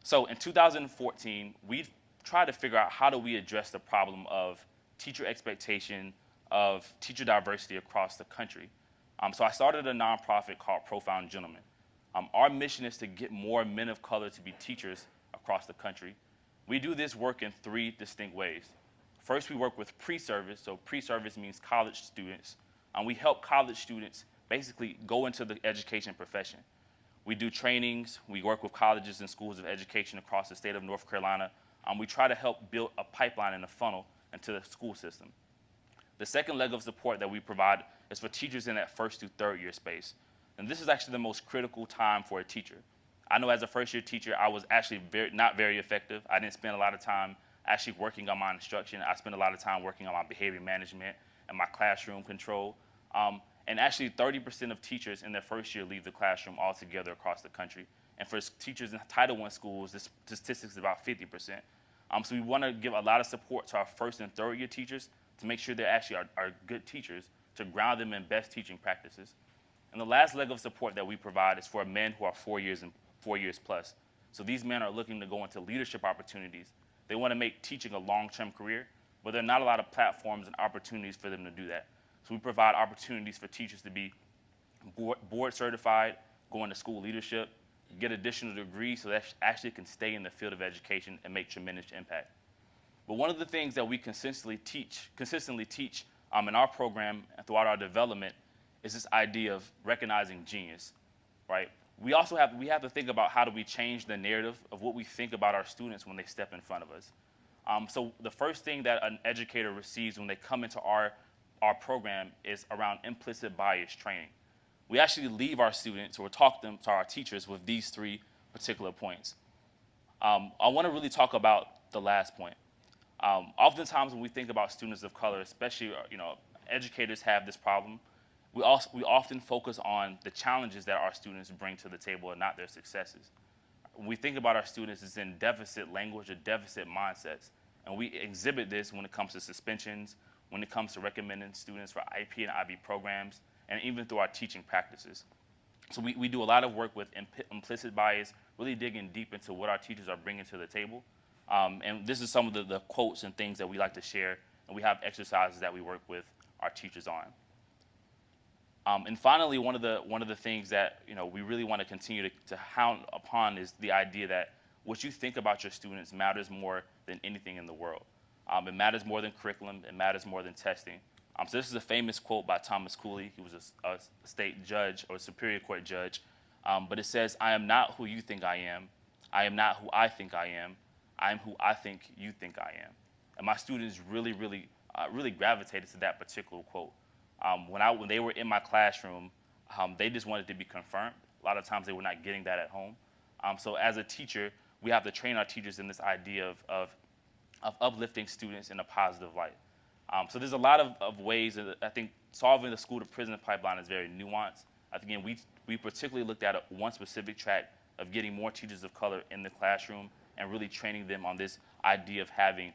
Speaker 25: So in 2014, we tried to figure out how do we address the problem of teacher expectation, of teacher diversity across the country. So I started a nonprofit called Profound Gentlemen. Our mission is to get more men of color to be teachers across the country. We do this work in 3 distinct ways. First, we work with pre-service. So pre-service means college students. We help college students basically go into the education profession. We do trainings. We work with colleges and schools of education across the state of North Carolina. We try to help build a pipeline and a funnel into the school system. The second leg of support that we provide is for teachers in that 1st through 3rd year space. And this is actually the most critical time for a teacher. I know as a 1st year teacher, I was actually not very effective. I didn't spend a lot of time actually working on my instruction. I spent a lot of time working on my behavior management and my classroom control. And actually 30% of teachers in their 1st year leave the classroom altogether across the country. And for teachers in Title I schools, the statistics is about 50%. So we want to give a lot of support to our 1st and 3rd year teachers to make sure they actually are good teachers, to ground them in best teaching practices. And the last leg of support that we provide is for men who are 4 years and 4 years plus. So these men are looking to go into leadership opportunities. They want to make teaching a long-term career, but there are not a lot of platforms and opportunities for them to do that. So we provide opportunities for teachers to be board certified, go into school leadership, get additional degrees so that actually can stay in the field of education and make tremendous impact. But one of the things that we consistently teach in our program and throughout our development is this idea of recognizing genius, right? We have to think about how do we change the narrative of what we think about our students when they step in front of us. So the first thing that an educator receives when they come into our program is around implicit bias training. We actually leave our students or talk them to our teachers with these 3 particular points. I want to really talk about the last point. Oftentimes when we think about students of color, especially educators have this problem. We often focus on the challenges that our students bring to the table and not their successes. When we think about our students, it's in deficit language or deficit mindsets. And we exhibit this when it comes to suspensions, when it comes to recommending students for IP and IB programs, and even through our teaching practices. So we do a lot of work with implicit bias, really digging deep into what our teachers are bringing to the table. And this is some of the quotes and things that we like to share, and we have exercises that we work with our teachers on. And finally, one of the things that we really want to continue to hound upon is the idea that what you think about your students matters more than anything in the world. It matters more than curriculum. It matters more than testing. So this is a famous quote by Thomas Cooley. He was a state judge or a Superior Court judge. But it says, "I am not who you think I am. I am not who I think I am. I am who I think you think I am." And my students really gravitated to that particular quote. When they were in my classroom, they just wanted to be confirmed. A lot of times they were not getting that at home. So as a teacher, we have to train our teachers in this idea of uplifting students in a positive light. So there's a lot of ways that I think solving the school-to-prison pipeline is very nuanced. Again, we particularly looked at one specific track of getting more teachers of color in the classroom and really training them on this idea of having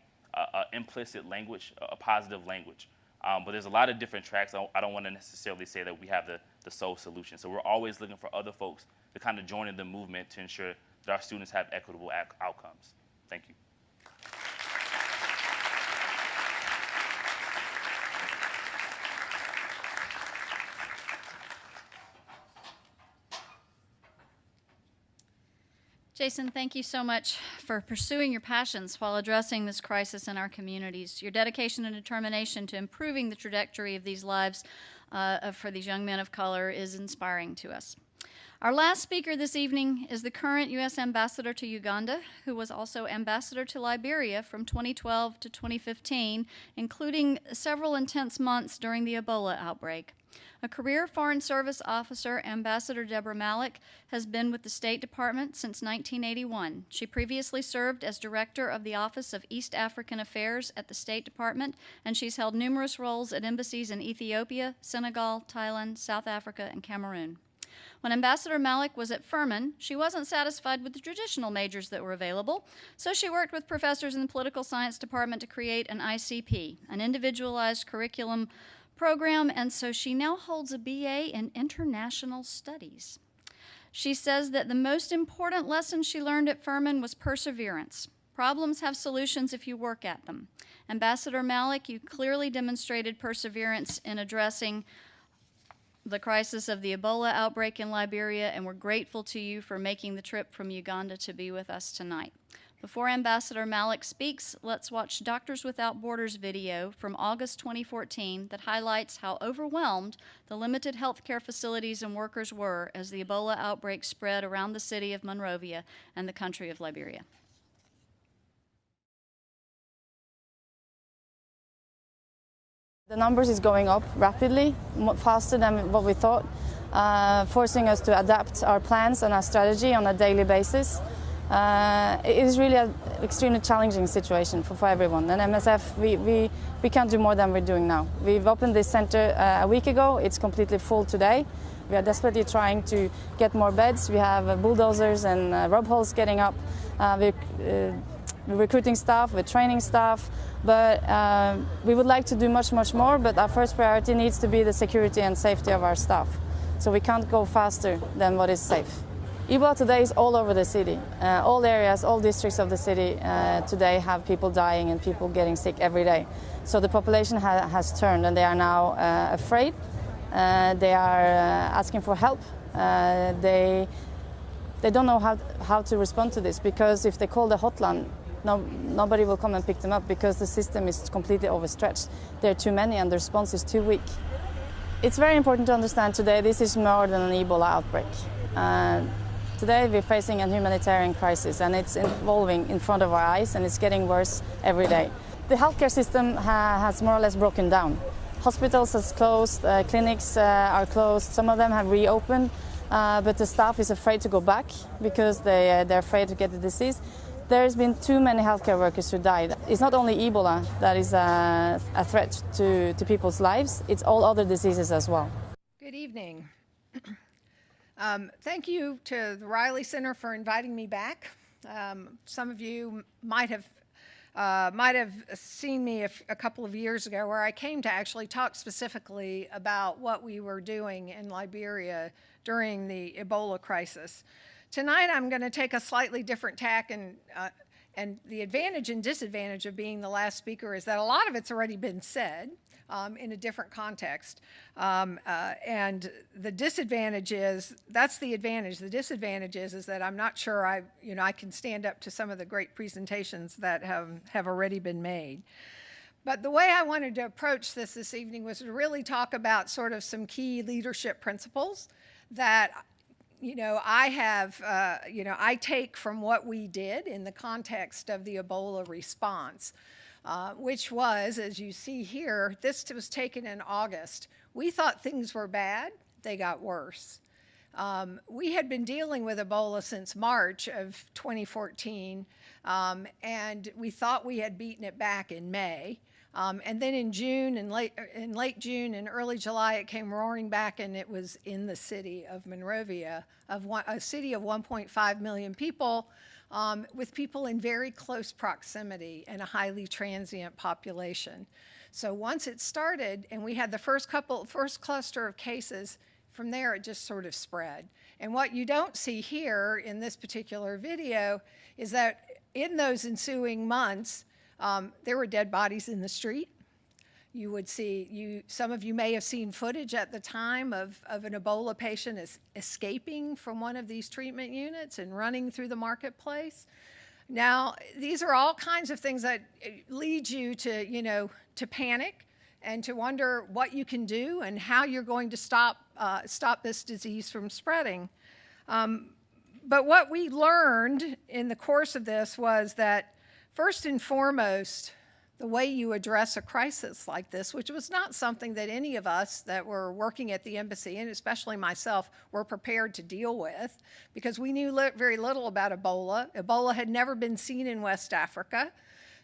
Speaker 25: implicit language, a positive language. But there's a lot of different tracks. I don't want to necessarily say that we have the sole solution. So we're always looking for other folks to kind of join in the movement to ensure that our students have equitable outcomes. Thank you.
Speaker 2: Jason, thank you so much for pursuing your passions while addressing this crisis in our communities. Your dedication and determination to improving the trajectory of these lives for these young men of color is inspiring to us. Our last speaker this evening is the current U.S. Ambassador to Uganda, who was also Ambassador to Liberia from 2012 to 2015, including several intense months during the Ebola outbreak. A career Foreign Service officer, Ambassador Deborah Malik has been with the State Department since 1981. She previously served as Director of the Office of East African Affairs at the State Department, and she's held numerous roles at embassies in Ethiopia, Senegal, Thailand, South Africa, and Cameroon. When Ambassador Malik was at Furman, she wasn't satisfied with the traditional majors that were available, so she worked with professors in the Political Science Department to create an ICP, an individualized curriculum program, and so she now holds a BA in International Studies. She says that the most important lesson she learned at Furman was perseverance. Problems have solutions if you work at them. Ambassador Malik, you clearly demonstrated perseverance in addressing the crisis of the Ebola outbreak in Liberia, and we're grateful to you for making the trip from Uganda to be with us tonight. Before Ambassador Malik speaks, let's watch Doctors Without Borders video from August 2014 that highlights how overwhelmed the limited healthcare facilities and workers were as the Ebola outbreak spread around the city of Monrovia and the country of Liberia.
Speaker 1: The numbers is going up rapidly, faster than what we thought, forcing us to adapt our plans and our strategy on a daily basis. It is really an extremely challenging situation for everyone. And MSF, we can't do more than we're doing now. We've opened this center a week ago. It's completely full today. We are desperately trying to get more beds. We have bulldozers and rub holes getting up. We're recruiting staff, we're training staff, but we would like to do much more, but our first priority needs to be the security and safety of our staff. So we can't go faster than what is safe. Ebola today is all over the city. All areas, all districts of the city today have people dying and people getting sick every day. So the population has turned and they are now afraid. They are asking for help. They they don't know how to respond to this, because if they call the hotline, nobody will come and pick them up because the system is completely overstretched. There are too many and the response is too weak. It's very important to understand today this is more than an Ebola outbreak. Today we're facing a humanitarian crisis, and it's evolving in front of our eyes, and it's getting worse every day. The healthcare system has more or less broken down. Hospitals are closed, clinics are closed, some of them have reopened, but the staff is afraid to go back because they're afraid to get the disease. There's been too many healthcare workers who died. It's not only Ebola that is a threat to people's lives, it's all other diseases as well.
Speaker 3: Good evening. Thank you to the Riley Center for inviting me back. Some of you might have seen me a couple of years ago, where I came to actually talk specifically about what we were doing in Liberia during the Ebola crisis. Tonight I'm going to take a slightly different tack, and the advantage and disadvantage of being the last speaker is that a lot of it's already been said in a different context. And the disadvantage is, that's the advantage. The disadvantage is that I'm not sure I can stand up to some of the great presentations that have already been made. But the way I wanted to approach this evening was to really talk about sort of some key leadership principles that I take from what we did in the context of the Ebola response. Which was, as you see here, this was taken in August. We thought things were bad, they got worse. We had been dealing with Ebola since March of 2014, and we thought we had beaten it back in May. And then in June, in late June and early July, it came roaring back, and it was in the city of Monrovia, a city of 1.5 million people, with people in very close proximity and a highly transient population. So once it started and we had the first cluster of cases, from there it just sort of spread. And what you don't see here in this particular video is that in those ensuing months, there were dead bodies in the street. You would see, some of you may have seen footage at the time of an Ebola patient escaping from one of these treatment units and running through the marketplace. Now, these are all kinds of things that lead you to panic and to wonder what you can do and how you're going to stop this disease from spreading. But what we learned in the course of this was that, first and foremost, the way you address a crisis like this, which was not something that any of us that were working at the embassy, and especially myself, were prepared to deal with, because we knew very little about Ebola. Ebola had never been seen in West Africa.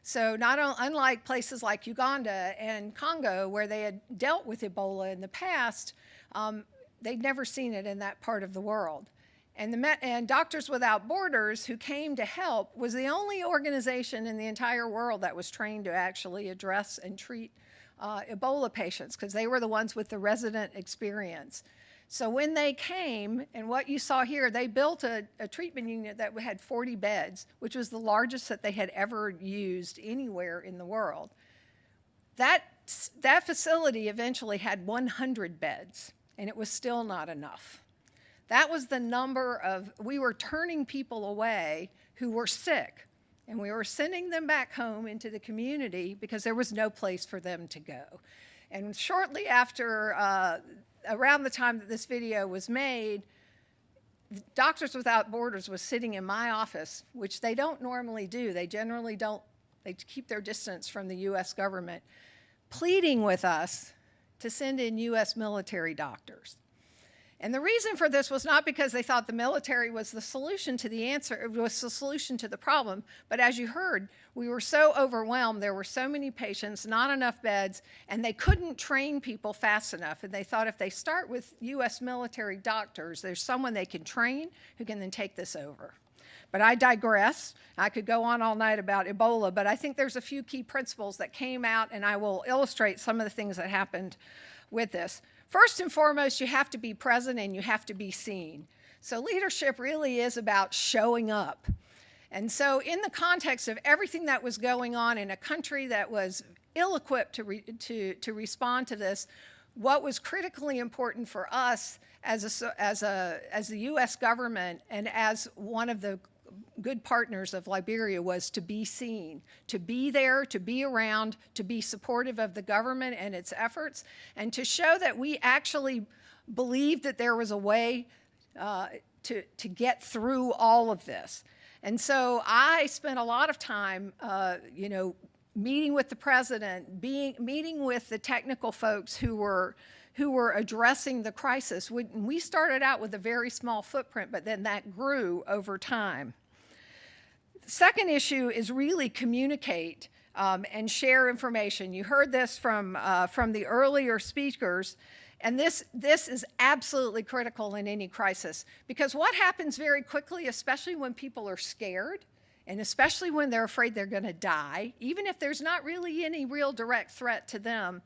Speaker 3: So unlike places like Uganda and Congo, where they had dealt with Ebola in the past, they'd never seen it in that part of the world. And Doctors Without Borders, who came to help, was the only organization in the entire world that was trained to actually address and treat Ebola patients, because they were the ones with the resident experience. So when they came, and what you saw here, they built a treatment unit that had 40 beds, which was the largest that they had ever used anywhere in the world. That facility eventually had 100 beds, and it was still not enough. That was the number we were turning people away who were sick, and we were sending them back home into the community because there was no place for them to go. And shortly after, around the time that this video was made, Doctors Without Borders was sitting in my office, which they don't normally do. They generally don't, they keep their distance from the US government, pleading with us to send in US military doctors. And the reason for this was not because they thought the military was the solution to the answer, it was the solution to the problem, but as you heard, we were so overwhelmed, there were so many patients, not enough beds, and they couldn't train people fast enough. And they thought if they start with US military doctors, there's someone they can train who can then take this over. But I digress. I could go on all night about Ebola, but I think there's a few key principles that came out, and I will illustrate some of the things that happened with this. First and foremost, you have to be present and you have to be seen. So leadership really is about showing up. And so in the context of everything that was going on in a country that was ill-equipped to respond to this, what was critically important for us as the U.S. government and as one of the good partners of Liberia was to be seen, to be there, to be around, to be supportive of the government and its efforts, and to show that we actually believed that there was a way to get through all of this. And so I spent a lot of time, meeting with the president, meeting with the technical folks who were addressing the crisis. We started out with a very small footprint, but then that grew over time. The second issue is really communicate and share information. You heard this from the earlier speakers, and this is absolutely critical in any crisis, because what happens very quickly, especially when people are scared, and especially when they're afraid they're going to die, even if there's not really any real direct threat to them,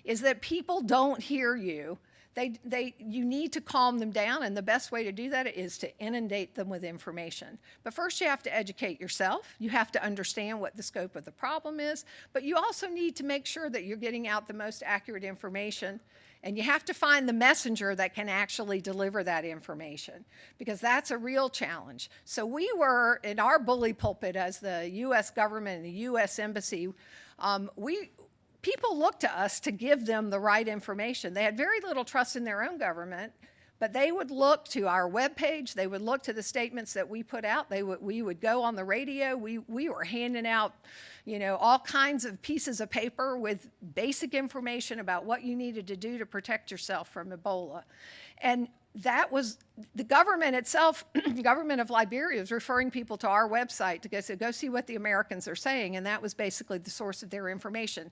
Speaker 3: is that people don't hear you. You need to calm them down, and the best way to do that is to inundate them with information. But first you have to educate yourself. You have to understand what the scope of the problem is, but you also need to make sure that you're getting out the most accurate information, and you have to find the messenger that can actually deliver that information, because that's a real challenge. So we were, in our bully pulpit as the U.S. government and the U.S. Embassy, people looked to us to give them the right information. They had very little trust in their own government, but they would look to our webpage, they would look to the statements that we put out, we would go on the radio, we were handing out all kinds of pieces of paper with basic information about what you needed to do to protect yourself from Ebola. And that was the government itself, the government of Liberia was referring people to our website to go see what the Americans are saying, and that was basically the source of their information.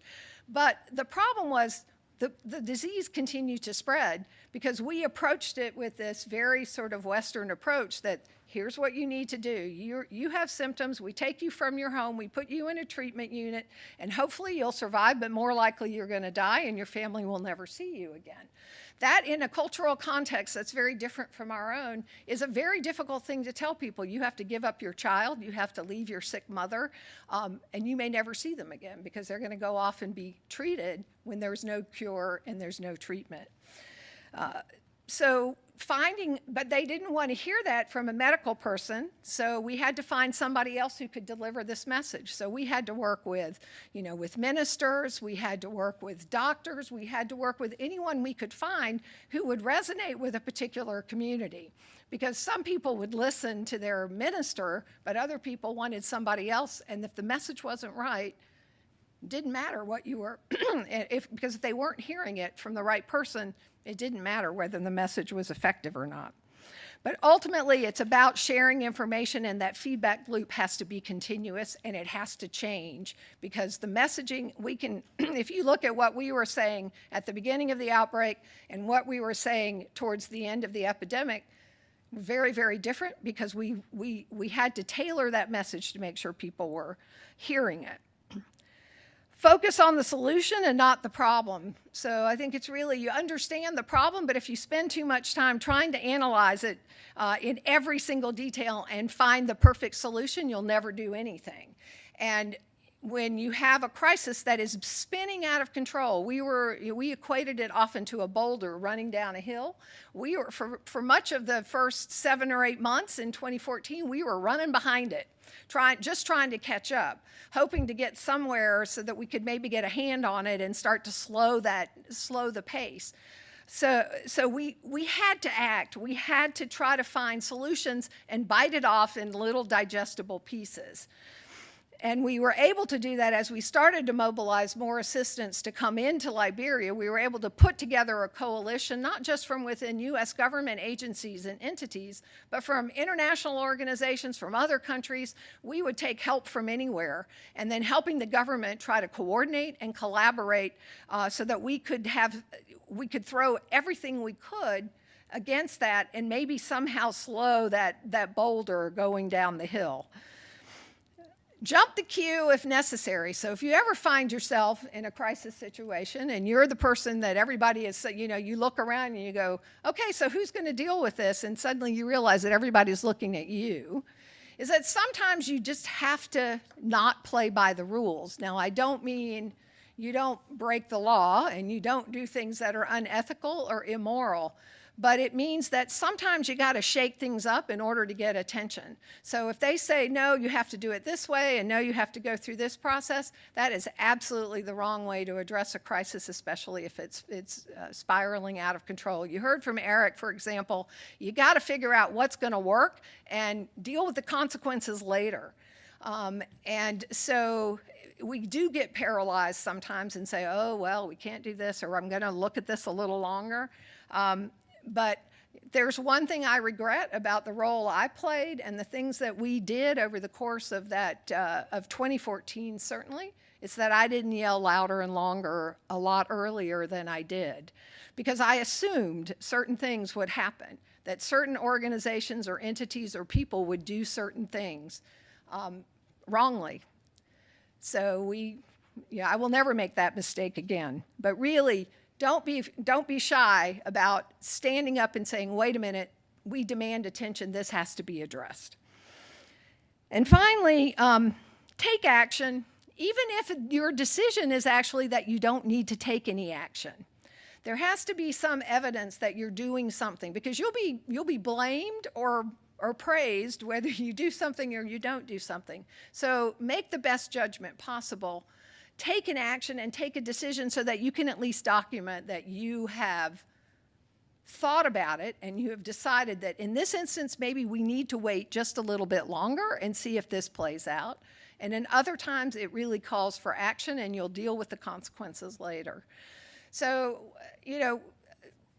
Speaker 3: But the problem was the disease continued to spread because we approached it with this very sort of Western approach that here's what you need to do. You have symptoms, we take you from your home, we put you in a treatment unit, and hopefully you'll survive, but more likely you're going to die and your family will never see you again. That, in a cultural context that's very different from our own, is a very difficult thing to tell people. You have to give up your child, you have to leave your sick mother, and you may never see them again because they're going to go off and be treated when there's no cure and there's no treatment. But they didn't want to hear that from a medical person, so we had to find somebody else who could deliver this message. So we had to work with, with ministers, we had to work with doctors, we had to work with anyone we could find who would resonate with a particular community. Because some people would listen to their minister, but other people wanted somebody else, and if the message wasn't right, it didn't matter what you were, because if they weren't hearing it from the right person, it didn't matter whether the message was effective or not. But ultimately, it's about sharing information, and that feedback loop has to be continuous, and it has to change, because the messaging, if you look at what we were saying at the beginning of the outbreak and what we were saying towards the end of the epidemic, very, very different, because we had to tailor that message to make sure people were hearing it. Focus on the solution and not the problem. So I think it's really, you understand the problem, but if you spend too much time trying to analyze it in every single detail and find the perfect solution, you'll never do anything. And when you have a crisis that is spinning out of control, we equated it often to a boulder running down a hill. We were, for much of the first 7 or 8 months in 2014, we were running behind it, just trying to catch up, hoping to get somewhere so that we could maybe get a hand on it and start to slow the pace. So we had to act. We had to try to find solutions and bite it off in little digestible pieces. And we were able to do that as we started to mobilize more assistance to come into Liberia. We were able to put together a coalition, not just from within U.S. government agencies and entities, but from international organizations, from other countries. We would take help from anywhere, and then helping the government try to coordinate and collaborate so that we could throw everything we could against that and maybe somehow slow that boulder going down the hill. Jump the queue if necessary. So if you ever find yourself in a crisis situation and you're the person that everybody is, you look around and you go, okay, so who's going to deal with this? And suddenly you realize that everybody's looking at you, is that sometimes you just have to not play by the rules. Now, I don't mean, you don't break the law and you don't do things that are unethical or immoral. But it means that sometimes you got to shake things up in order to get attention. So if they say, no, you have to do it this way, and no, you have to go through this process, that is absolutely the wrong way to address a crisis, especially if it's spiraling out of control. You heard from Eric, for example, you got to figure out what's going to work and deal with the consequences later. And so we do get paralyzed sometimes and say, oh, well, we can't do this, or I'm going to look at this a little longer. But there's one thing I regret about the role I played and the things that we did over the course of that of 2014, certainly, is that I didn't yell louder and longer a lot earlier than I did, because I assumed certain things would happen, that certain organizations or entities or people would do certain things wrongly. So I will never make that mistake again. But really, don't be shy about standing up and saying, wait a minute, we demand attention, this has to be addressed. And finally, take action, even if your decision is actually that you don't need to take any action. There has to be some evidence that you're doing something, because you'll be blamed or praised whether you do something or you don't do something. So make the best judgment possible. Take an action and take a decision so that you can at least document that you have thought about it and you have decided that in this instance, maybe we need to wait just a little bit longer and see if this plays out. And in other times, it really calls for action and you'll deal with the consequences later. So,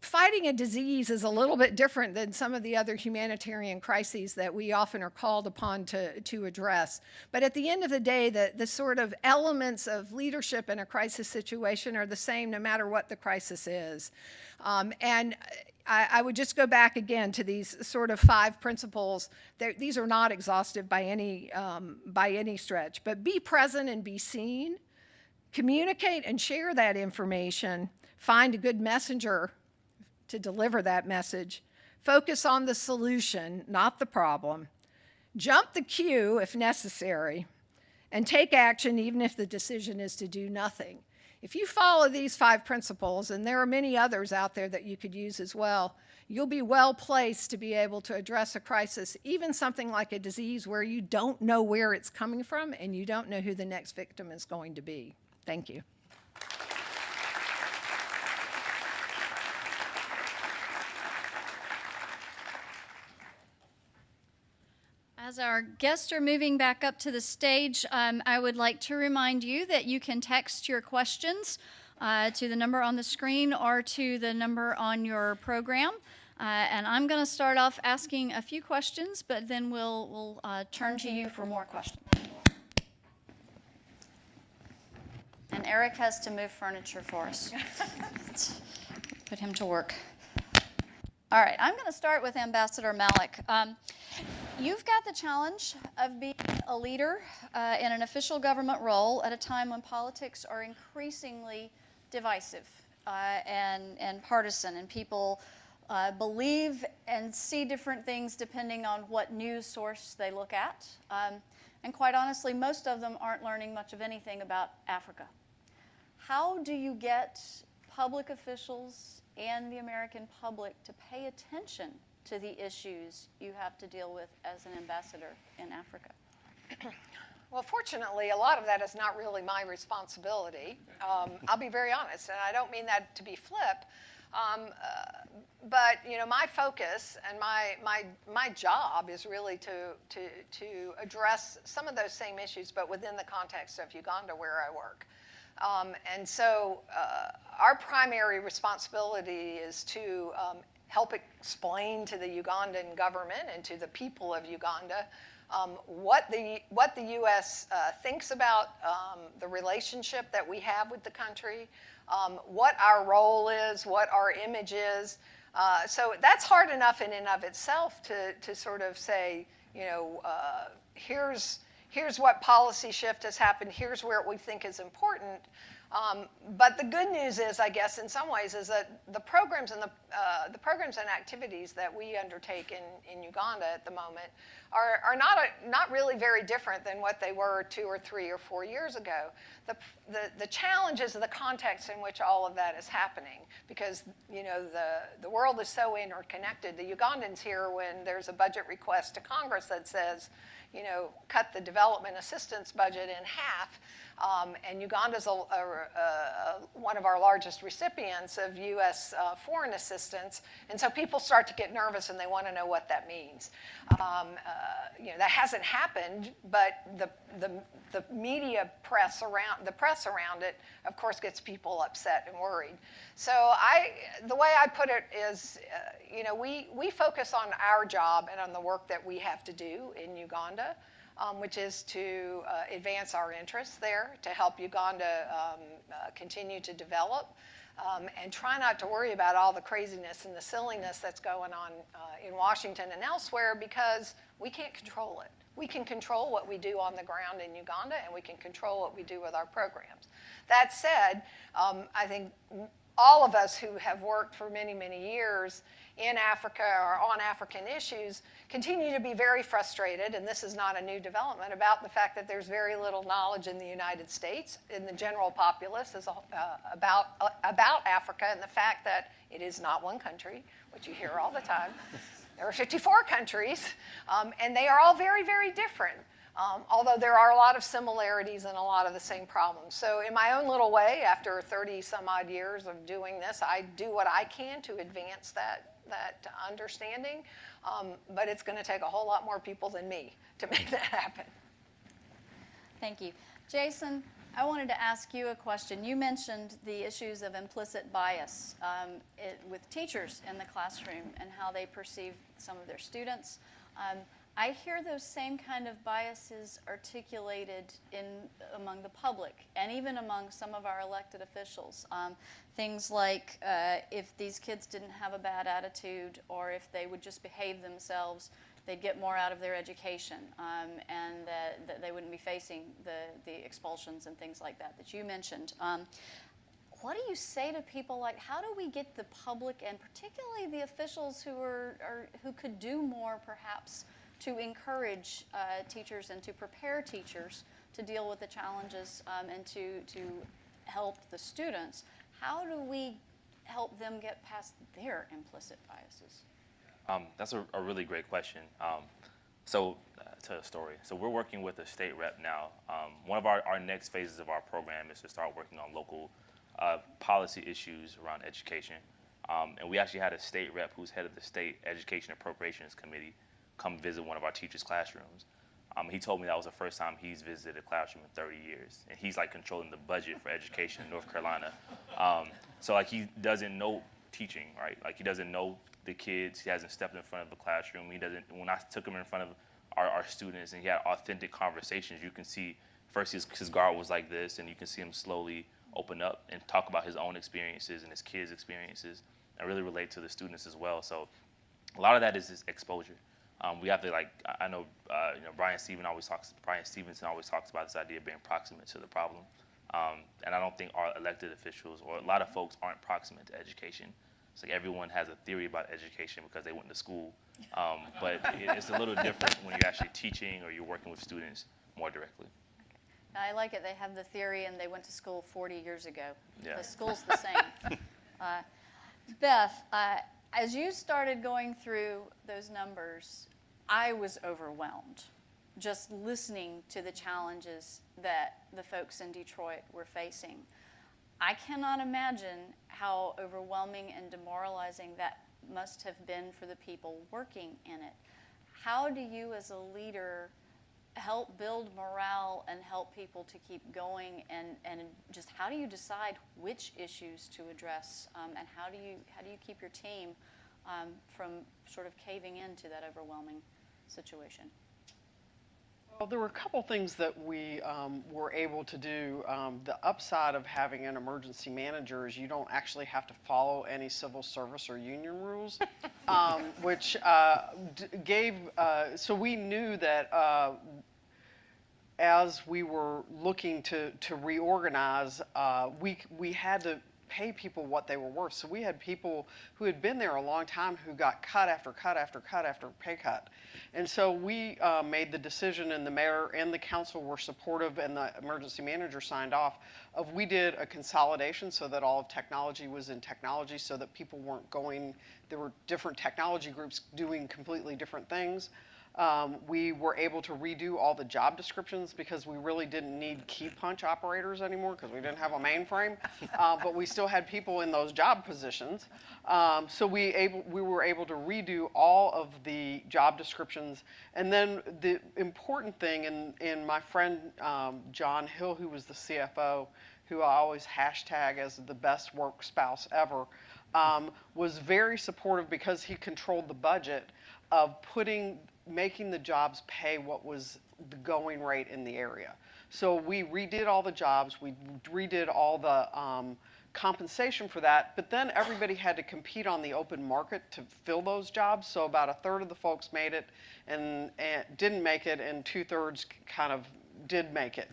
Speaker 3: fighting a disease is a little bit different than some of the other humanitarian crises that we often are called upon to address. But at the end of the day, the sort of elements of leadership in a crisis situation are the same no matter what the crisis is. And I would just go back again to these sort of 5 principles. These are not exhaustive by any stretch, but be present and be seen. Communicate and share that information. Find a good messenger to deliver that message. Focus on the solution, not the problem. Jump the queue if necessary, and take action even if the decision is to do nothing. If you follow these 5 principles, and there are many others out there that you could use as well, you'll be well placed to be able to address a crisis, even something like a disease where you don't know where it's coming from and you don't know who the next victim is going to be. Thank you.
Speaker 2: As our guests are moving back up to the stage, I would like to remind you that you can text your questions to the number on the screen or to the number on your program. And I'm going to start off asking a few questions, but then we'll turn to you for more questions. And Eric has to move furniture for us. Let's put him to work. All right, I'm going to start with Ambassador Malik. You've got the challenge of being a leader in an official government role at a time when politics are increasingly divisive and partisan, and people believe and see different things depending on what news source they look at. And quite honestly, most of them aren't learning much of anything about Africa. How do you get public officials and the American public to pay attention to the issues you have to deal with as an ambassador in Africa?
Speaker 3: Well, fortunately, a lot of that is not really my responsibility. I'll be very honest, and I don't mean that to be flip. But my focus and my job is really to address some of those same issues, but within the context of Uganda, where I work. And so our primary responsibility is to help explain to the Ugandan government and to the people of Uganda what the U.S. thinks about the relationship that we have with the country, what our role is, what our image is. So that's hard enough in and of itself to sort of say, here's here's what policy shift has happened, here's where we think is important. But the good news is, I guess, in some ways, is that the programs and the programs and activities that we undertake in Uganda at the moment are not really very different than what they were 2 or 3 or 4 years ago. The challenge is the context in which all of that is happening, because the world is so interconnected. The Ugandans here, when there's a budget request to Congress that says, cut the development assistance budget in half. And Uganda's one of our largest recipients of U.S. Foreign assistance, and so people start to get nervous and they want to know what that means. That hasn't happened, but the media press around it, of course, gets people upset and worried. So the way I put it is, we focus on our job and on the work that we have to do in Uganda. Which is to advance our interests there, to help Uganda continue to develop, and try not to worry about all the craziness and the silliness that's going on in Washington and elsewhere, because we can't control it. We can control what we do on the ground in Uganda, and we can control what we do with our programs. That said, I think all of us who have worked for many, many years in Africa or on African issues continue to be very frustrated, and this is not a new development, about the fact that there's very little knowledge in the United States, in the general populace, about Africa, and the fact that it is not one country, which you hear all the time. There are 54 countries, and they are all very, very different. Although there are a lot of similarities and a lot of the same problems. So in my own little way, after 30 some odd years of doing this, I do what I can to advance that understanding, but it's going to take a whole lot more people than me to make that happen.
Speaker 2: Thank you. Jason, I wanted to ask you a question. You mentioned the issues of implicit bias with teachers in the classroom and how they perceive some of their students. I hear those same kind of biases articulated among the public and even among some of our elected officials. Things like if these kids didn't have a bad attitude, or if they would just behave themselves, they'd get more out of their education, and that they wouldn't be facing the expulsions and things like that you mentioned. What do you say to people like, how do we get the public, and particularly the officials who could do more perhaps to encourage teachers and to prepare teachers to deal with the challenges and to help the students? How do we help them get past their implicit biases?
Speaker 25: That's a really great question. To a story. So we're working with a state rep now. One of our next phases of our program is to start working on local policy issues around education. And we actually had a state rep who's head of the State Education Appropriations Committee come visit one of our teachers' classrooms. He told me that was the first time he's visited a classroom in 30 years. And he's like controlling the budget for education in North Carolina. So like he doesn't know teaching, right? Like he doesn't know the kids. He hasn't stepped in front of a classroom. When I took him in front of our students and he had authentic conversations, you can see first his guard was like this, and you can see him slowly open up and talk about his own experiences and his kids' experiences and really relate to the students as well. So a lot of that is this exposure. We have to I know Brian Stevenson always talks about this idea of being proximate to the problem. And I don't think our elected officials or a lot of folks aren't proximate to education. It's like everyone has a theory about education because they went to school. But it's a little different when you're actually teaching or you're working with students more directly.
Speaker 2: I like it. They have the theory and they went to school 40 years ago.
Speaker 25: Yeah.
Speaker 2: The school's the same. Beth, as you started going through those numbers, I was overwhelmed just listening to the challenges that the folks in Detroit were facing. I cannot imagine how overwhelming and demoralizing that must have been for the people working in it. How do you as a leader help build morale and help people to keep going, and just how do you decide which issues to address, and how do you keep your team from sort of caving into that overwhelming situation?
Speaker 12: Well, there were a couple things that we were able to do. The upside of having an emergency manager is you don't actually have to follow any civil service or union rules, which gave, so we knew that as we were looking to reorganize, we had to pay people what they were worth. So we had people who had been there a long time who got cut after cut after cut after pay cut. And so we made the decision, and the mayor and the council were supportive, and the emergency manager signed off, of we did a consolidation so that all of technology was in technology, so that people weren't going, there were different technology groups doing completely different things. We were able to redo all the job descriptions because we really didn't need key punch operators anymore because we didn't have a mainframe, but we still had people in those job positions. So we were able to redo all of the job descriptions. And then the important thing, and my friend John Hill, who was the CFO, who I always hashtag as the best work spouse ever, was very supportive because he controlled the budget of making the jobs pay what was the going rate in the area. So we redid all the jobs, we redid all the compensation for that, but then everybody had to compete on the open market to fill those jobs. So about a third of the folks made it and didn't make it, and 2/3 kind of did make it.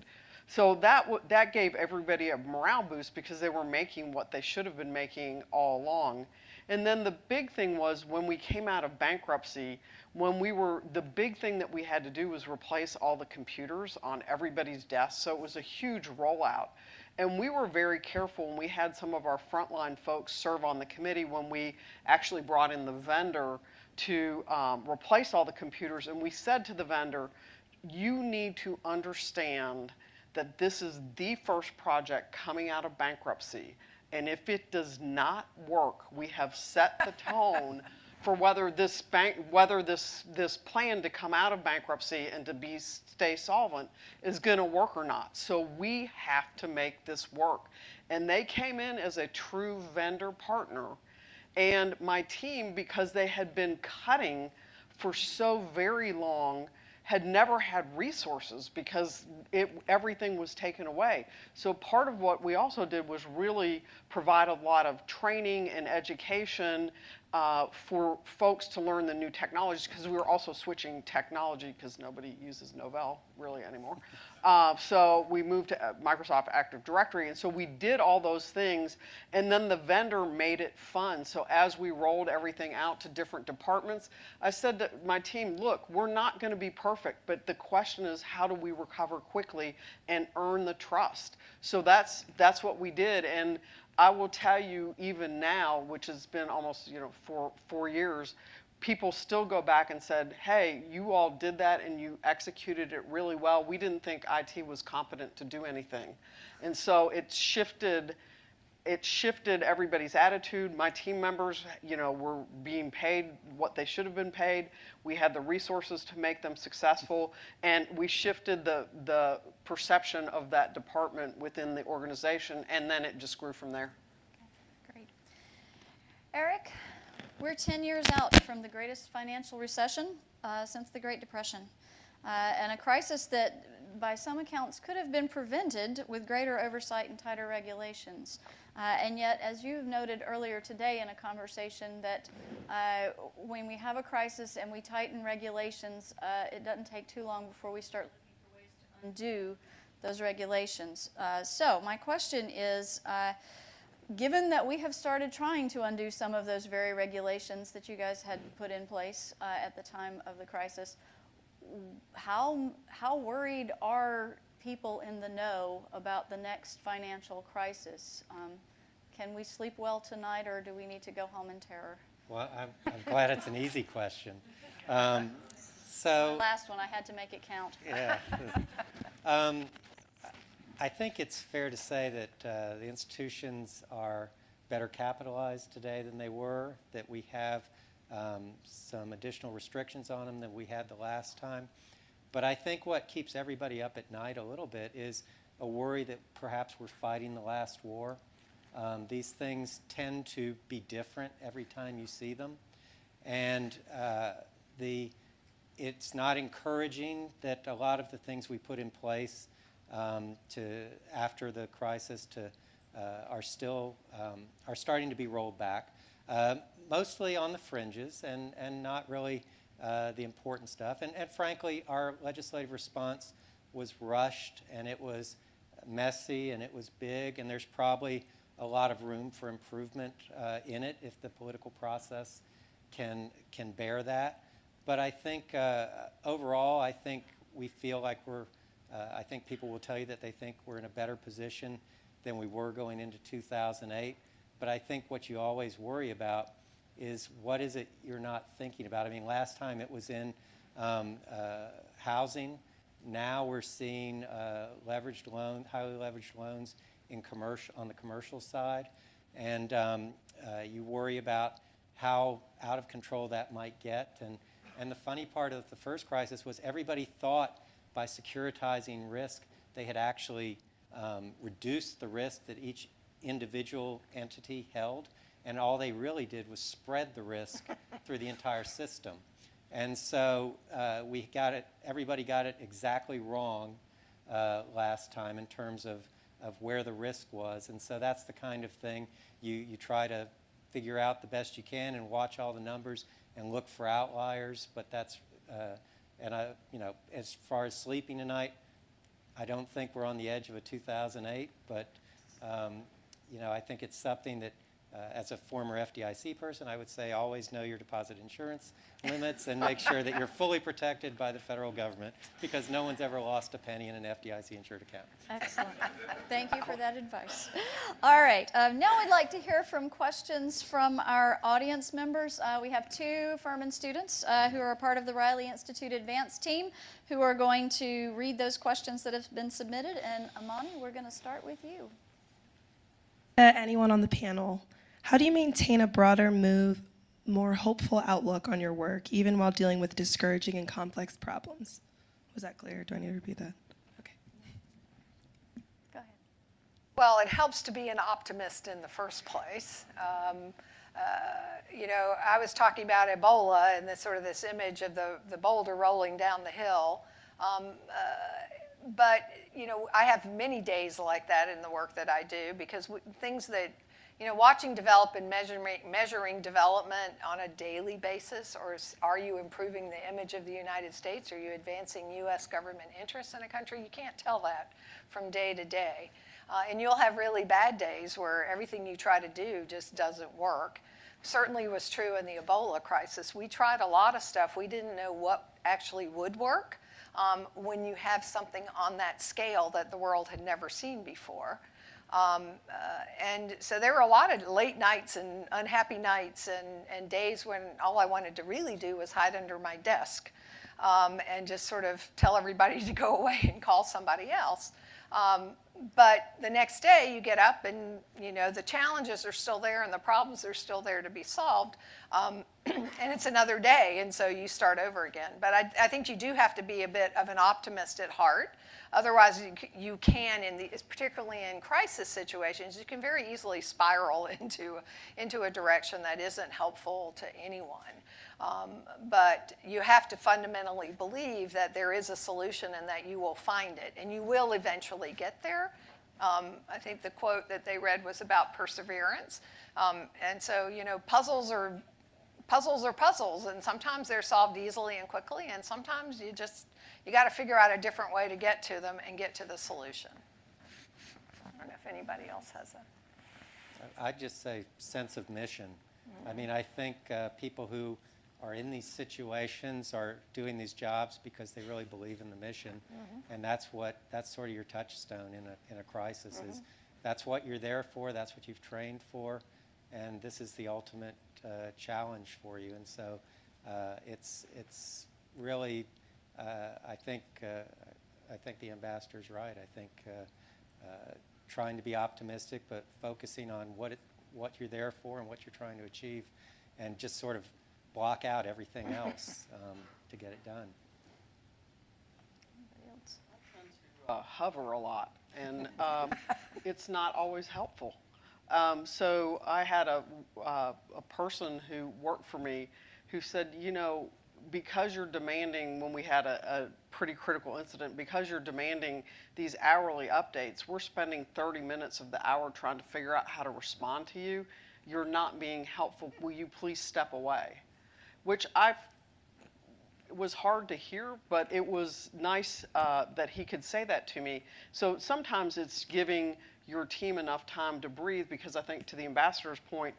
Speaker 12: So that gave everybody a morale boost because they were making what they should have been making all along. And then the big thing was when we came out of bankruptcy, the big thing that we had to do was replace all the computers on everybody's desk. So it was a huge rollout. And we were very careful, and we had some of our frontline folks serve on the committee when we actually brought in the vendor to replace all the computers. And we said to the vendor, you need to understand that this is the first project coming out of bankruptcy. And if it does not work, we have set the tone for whether this plan to come out of bankruptcy and to stay solvent is going to work or not. So we have to make this work. And they came in as a true vendor partner. And my team, because they had been cutting for so very long, had never had resources because everything was taken away. So part of what we also did was really provide a lot of training and education for folks to learn the new technologies, because we were also switching technology because nobody uses Novell really anymore. So we moved to Microsoft Active Directory, and so we did all those things, and then the vendor made it fun. So as we rolled everything out to different departments, I said to my team, look, we're not going to be perfect, but the question is how do we recover quickly and earn the trust? So that's what we did. And I will tell you, even now, which has been almost 4 years, people still go back and said, hey, you all did that and you executed it really well. We didn't think IT was competent to do anything. And so it shifted everybody's attitude. My team members, were being paid what they should have been paid. We had the resources to make them successful, and we shifted the perception of that department within the organization, and then it just grew from there.
Speaker 2: Okay, great. Eric, we're 10 years out from the greatest financial recession since the Great Depression, and a crisis that, by some accounts, could have been prevented with greater oversight and tighter regulations. And yet, as you've noted earlier today in a conversation, that when we have a crisis and we tighten regulations, it doesn't take too long before we start looking for ways to undo those regulations. So my question is, given that we have started trying to undo some of those very regulations that you guys had put in place at the time of the crisis, how worried are people in the know about the next financial crisis? Can we sleep well tonight, or do we need to go home in terror?
Speaker 9: Well, I'm glad it's an easy question.
Speaker 2: The last one, I had to make it count.
Speaker 9: Yeah. I think it's fair to say that the institutions are better capitalized today than they were, that we have some additional restrictions on them than we had the last time. But I think what keeps everybody up at night a little bit is a worry that perhaps we're fighting the last war. These things tend to be different every time you see them. And it's not encouraging that a lot of the things we put in place after the crisis are starting to be rolled back. Mostly on the fringes and not really the important stuff. And frankly, our legislative response was rushed, and it was messy, and it was big, and there's probably a lot of room for improvement in it if the political process can bear that. But I think overall, I think we feel like I think people will tell you that they think we're in a better position than we were going into 2008. But I think what you always worry about is what is it you're not thinking about. I mean, last time it was in housing. Now we're seeing highly leveraged loans in on the commercial side. And you worry about how out of control that might get. And the funny part of the first crisis was everybody thought by securitizing risk, they had actually reduced the risk that each individual entity held. And all they really did was spread the risk through the entire system. And so everybody got it exactly wrong last time in terms of where the risk was. And so that's the kind of thing you try to figure out the best you can and watch all the numbers and look for outliers. But that's, as far as sleeping tonight, I don't think we're on the edge of a 2008, but I think it's something that as a former FDIC person, I would say always know your deposit insurance limits and make sure that you're fully protected by the federal government, because no one's ever lost a penny in an FDIC insured account.
Speaker 2: Excellent. Thank you for that advice. All right. Now we'd like to hear from questions from our audience members. We have two Furman students who are a part of the Riley Institute Advanced team who are going to read those questions that have been submitted. And Amani, we're going to start with you.
Speaker 4: Anyone on the panel, how do you maintain a broader, more hopeful outlook on your work, even while dealing with discouraging and complex problems? Was that clear? Do I need to repeat that? Okay.
Speaker 2: Go ahead.
Speaker 3: Well, it helps to be an optimist in the first place. I was talking about Ebola and this image of the boulder rolling down the hill. But I have many days like that in the work that I do, because things that, watching develop and measuring development on a daily basis, or are you improving the image of the United States? Are you advancing U.S. government interests in a country? You can't tell that from day to day. And you'll have really bad days where everything you try to do just doesn't work. Certainly was true in the Ebola crisis. We tried a lot of stuff. We didn't know what actually would work when you have something on that scale that the world had never seen before. And so there were a lot of late nights and unhappy nights and days when all I wanted to really do was hide under my desk and just sort of tell everybody to go away and call somebody else. But the next day you get up and the challenges are still there and the problems are still there to be solved, and it's another day, and so you start over again. But I think you do have to be a bit of an optimist at heart. Otherwise you can, particularly in crisis situations, you can very easily spiral into a direction that isn't helpful to anyone. But you have to fundamentally believe that there is a solution and that you will find it, and you will eventually get there. I think the quote that they read was about perseverance. And so, puzzles are puzzles, and sometimes they're solved easily and quickly, and sometimes you got to figure out a different way to get to them and get to the solution. I don't know if anybody else has that.
Speaker 9: I'd just say sense of mission. Mm-hmm. I mean, I think people who are in these situations are doing these jobs because they really believe in the mission, mm-hmm. and that's sort of your touchstone in a crisis. Mm-hmm. Is that's what you're there for, that's what you've trained for, and this is the ultimate challenge for you. And so it's really I think the ambassador's right. I think trying to be optimistic, but focusing on what you're there for and what you're trying to achieve, and just sort of block out everything else to get it done.
Speaker 12: I tend to hover a lot, and it's not always helpful. So I had a person who worked for me who said, because you're demanding, when we had a pretty critical incident, because you're demanding these hourly updates, we're spending 30 minutes of the hour trying to figure out how to respond to you. You're not being helpful. Will you please step away? Which was hard to hear, but it was nice that he could say that to me. So sometimes it's giving your team enough time to breathe, because I think, to the ambassador's point,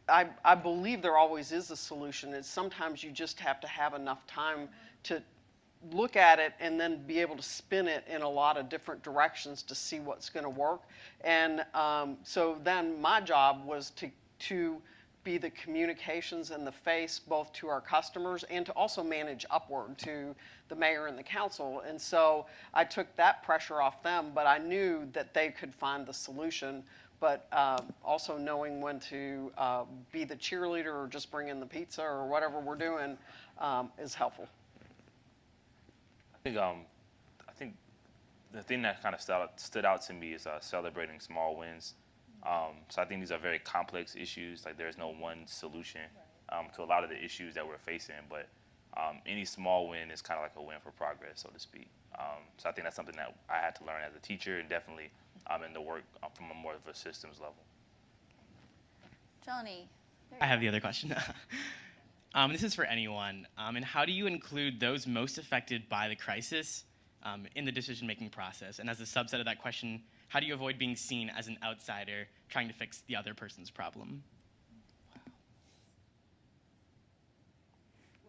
Speaker 12: I believe there always is a solution. It's sometimes you just have to have enough time to look at it and then be able to spin it in a lot of different directions to see what's going to work. And so then my job was to be the communications and the face both to our customers and to also manage upward to the mayor and the council. And so I took that pressure off them, but I knew that they could find the solution. But also knowing when to be the cheerleader or just bring in the pizza or whatever we're doing is helpful.
Speaker 25: I think the thing that kind of stood out to me is celebrating small wins. So I think these are very complex issues. Like, there's no one solution to a lot of the issues that we're facing, but any small win is kind of like a win for progress, so to speak. So I think that's something that I had to learn as a teacher, and definitely in the work from a more of a systems level.
Speaker 2: Johnny.
Speaker 5: I have the other question. This is for anyone. And how do you include those most affected by the crisis in the decision-making process? And as a subset of that question, how do you avoid being seen as an outsider trying to fix the other person's problem?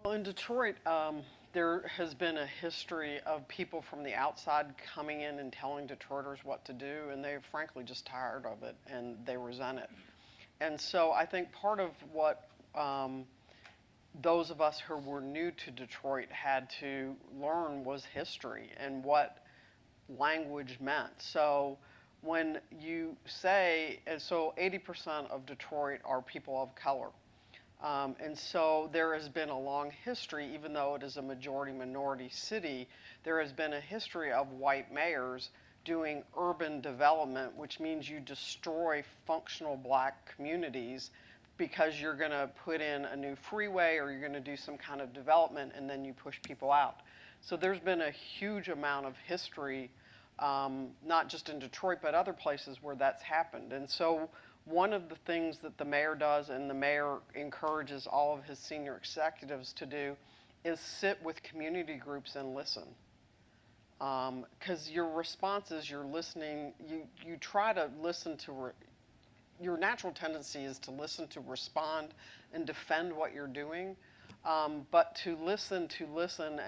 Speaker 12: Well, in Detroit, there has been a history of people from the outside coming in and telling Detroiters what to do, and they're frankly just tired of it, and they resent it. And so I think part of what those of us who were new to Detroit had to learn was history and what language meant. So when you say, so 80% of Detroit are people of color. And so there has been a long history, even though it is a majority-minority city, there has been a history of white mayors doing urban development, which means you destroy functional black communities because you're going to put in a new freeway or you're going to do some kind of development, and then you push people out. So there's been a huge amount of history, not just in Detroit, but other places where that's happened. And so one of the things that the mayor does, and the mayor encourages all of his senior executives to do, is sit with community groups and listen. Because your response is you're listening, you try to listen to, your natural tendency is to listen, to respond, and defend what you're doing. But to listen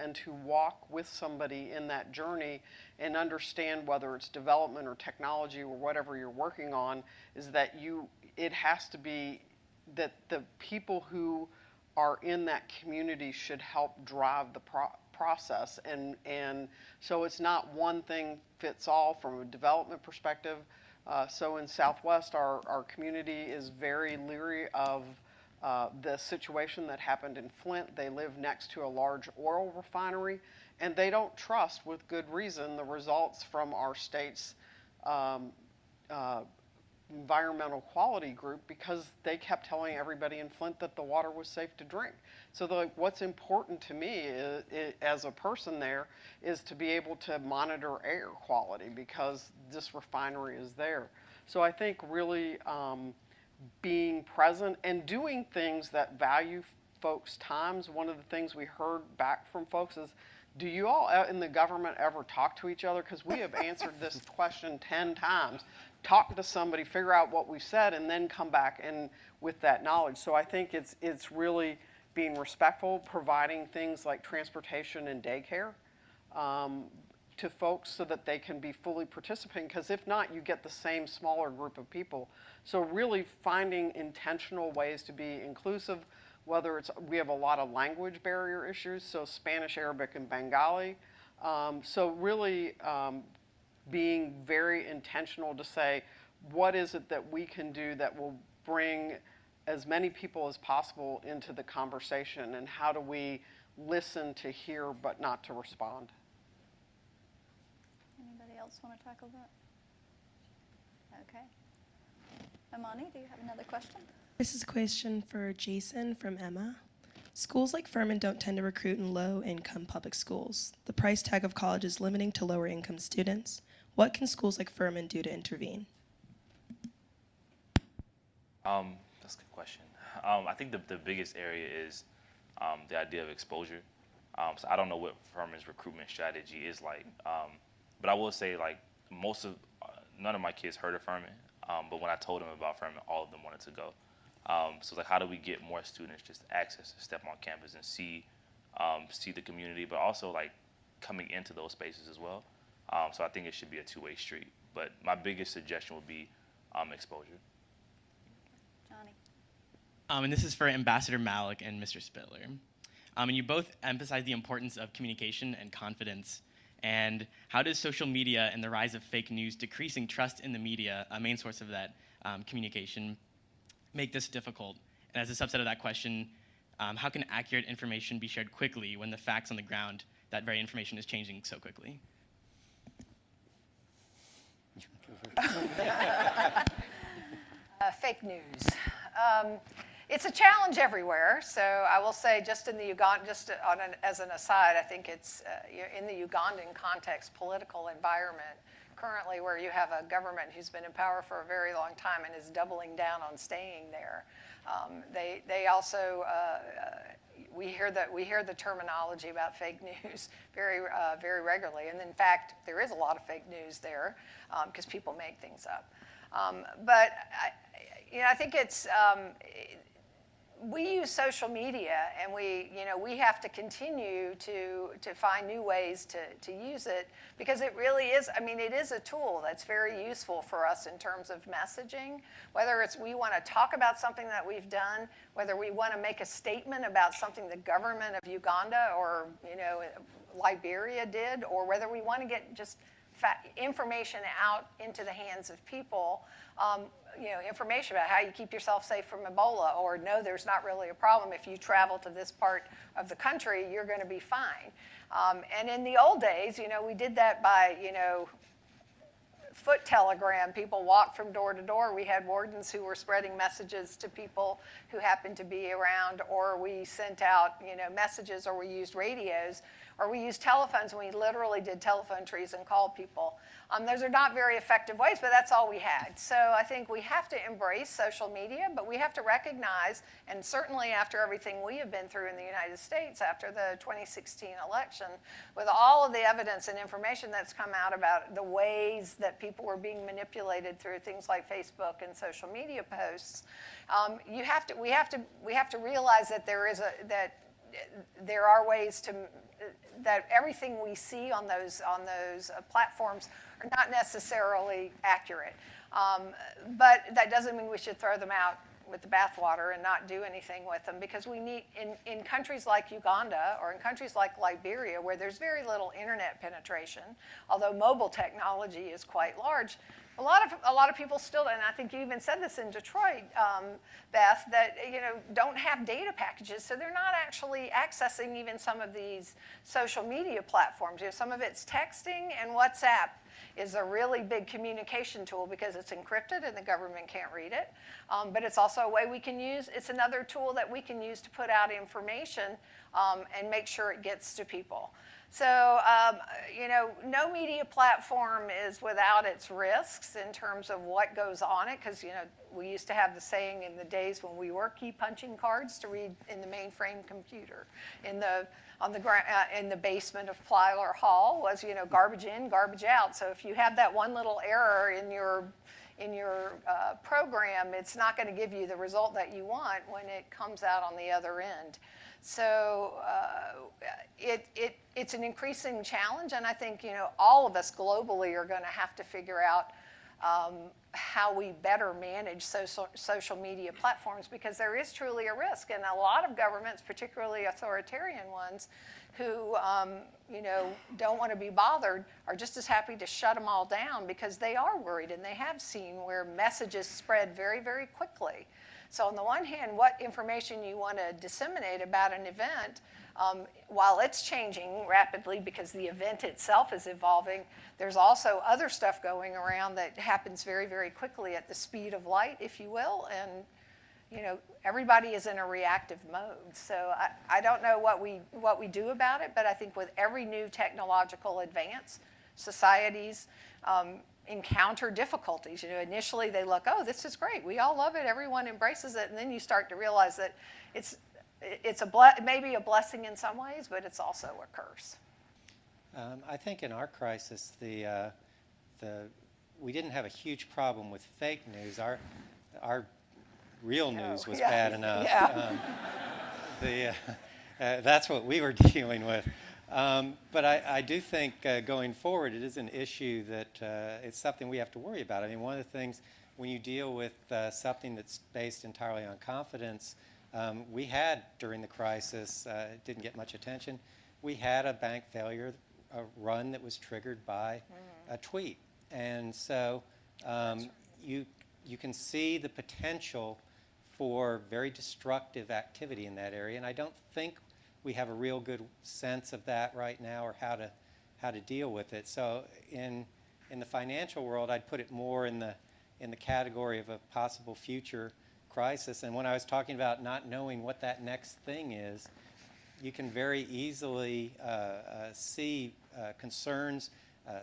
Speaker 12: and to walk with somebody in that journey and understand whether it's development or technology or whatever you're working on, is that it has to be that the people who are in that community should help drive the process. And so it's not one thing fits all from a development perspective. So in Southwest, our community is very leery of the situation that happened in Flint. They live next to a large oil refinery, and they don't trust, with good reason, the results from our state's environmental quality group, because they kept telling everybody in Flint that the water was safe to drink. So what's important to me as a person there is to be able to monitor air quality, because this refinery is there. So I think really being present and doing things that value folks' times. One of the things we heard back from folks is, do you all in the government ever talk to each other? Because we have answered this question 10 times. Talk to somebody, figure out what we said, and then come back and with that knowledge. So I think it's really being respectful, providing things like transportation and daycare to folks so that they can be fully participating, because if not, you get the same smaller group of people. So really finding intentional ways to be inclusive, whether it's, we have a lot of language barrier issues, so Spanish, Arabic, and Bengali. So really being very intentional to say, what is it that we can do that will bring as many people as possible into the conversation, and how do we listen to hear but not to respond?
Speaker 2: Anybody else want to tackle that? Okay. Amani, do you have another question?
Speaker 4: This is a question for Jason from Emma. Schools like Furman don't tend to recruit in low-income public schools. The price tag of college is limiting to lower-income students. What can schools like Furman do to intervene?
Speaker 25: That's a good question. I think the biggest area is the idea of exposure. So I don't know what Furman's recruitment strategy is like. But I will say, like, none of my kids heard of Furman. But when I told them about Furman, all of them wanted to go. So like, how do we get more students just access to step on campus and see the community, but also like coming into those spaces as well. So I think it should be a two-way street. But my biggest suggestion would be exposure.
Speaker 2: Johnny.
Speaker 6: And this is for Ambassador Malik and Mr. Spittler. And you both emphasize the importance of communication and confidence. And how does social media and the rise of fake news decreasing trust in the media, a main source of that communication, make this difficult? And as a subset of that question, how can accurate information be shared quickly when the facts on the ground, that very information is changing so quickly?
Speaker 3: Fake news. It's a challenge everywhere. So I will say, just in the Uganda, as an aside, I think it's in the Ugandan context, political environment currently, where you have a government who's been in power for a very long time and is doubling down on staying there. They also we hear the terminology about fake news very regularly, and in fact, there is a lot of fake news there because people make things up. But I think it's we use social media, and we have to continue to find new ways to use it, because it really is, I mean, it is a tool that's very useful for us in terms of messaging, whether it's we want to talk about something that we've done, whether we want to make a statement about something the government of Uganda or Liberia did, or whether we want to get just information out into the hands of people. Information about how you keep yourself safe from Ebola, or no, there's not really a problem. If you travel to this part of the country, you're going to be fine. And in the old days, we did that by, foot telegram. People walked from door to door. We had wardens who were spreading messages to people who happened to be around, or we sent out, messages, or we used radios, or we used telephones, and we literally did telephone trees and called people. Those are not very effective ways, but that's all we had. So I think we have to embrace social media, but we have to recognize, and certainly after everything we have been through in the United States after the 2016 election, with all of the evidence and information that's come out about the ways that people were being manipulated through things like Facebook and social media posts, we have to realize that there are ways that everything we see on those platforms are not necessarily accurate. But that doesn't mean we should throw them out with the bathwater and not do anything with them, because we need, in countries like Uganda or in countries like Liberia, where there's very little internet penetration, although mobile technology is quite large, a lot of people still, and I think you even said this in Detroit, Beth, that don't have data packages, so they're not actually accessing even some of these social media platforms. Some of it's texting, and WhatsApp is a really big communication tool because it's encrypted and the government can't read it. But it's also a way we can use. It's another tool that we can use to put out information and make sure it gets to people. So, no media platform is without its risks in terms of what goes on it, because, we used to have the saying in the days when we were key punching cards to read in the mainframe computer. In the basement of Plyler Hall was, garbage in, garbage out. So if you have that one little error in your program, it's not going to give you the result that you want when it comes out on the other end. So it's an increasing challenge, and I think all of us globally are going to have to figure out how we better manage social media platforms, because there is truly a risk, and a lot of governments, particularly authoritarian ones, who don't want to be bothered, are just as happy to shut them all down because they are worried, and they have seen where messages spread very, very quickly. So on the one hand, what information you want to disseminate about an event, while it's changing rapidly because the event itself is evolving, there's also other stuff going around that happens very, very quickly at the speed of light, if you will, and everybody is in a reactive mode. So I don't know what we do about it, but I think with every new technological advance, societies encounter difficulties. Initially they look, oh, this is great, we all love it, everyone embraces it, and then you start to realize that it's it's maybe a blessing in some ways, but it's also a curse.
Speaker 9: I think in our crisis, we didn't have a huge problem with fake news. Our real news was bad enough.
Speaker 3: Yeah.
Speaker 9: That's what we were dealing with. But I do think going forward, it is an issue that it's something we have to worry about. I mean, one of the things when you deal with something that's based entirely on confidence, we had during the crisis, it didn't get much attention, we had a bank failure run that was triggered by a tweet. And so you can see the potential for very destructive activity in that area, and I don't think we have a real good sense of that right now, or how to deal with it. So in the financial world, I'd put it more in the category of a possible future crisis. And when I was talking about not knowing what that next thing is, you can very easily see concerns,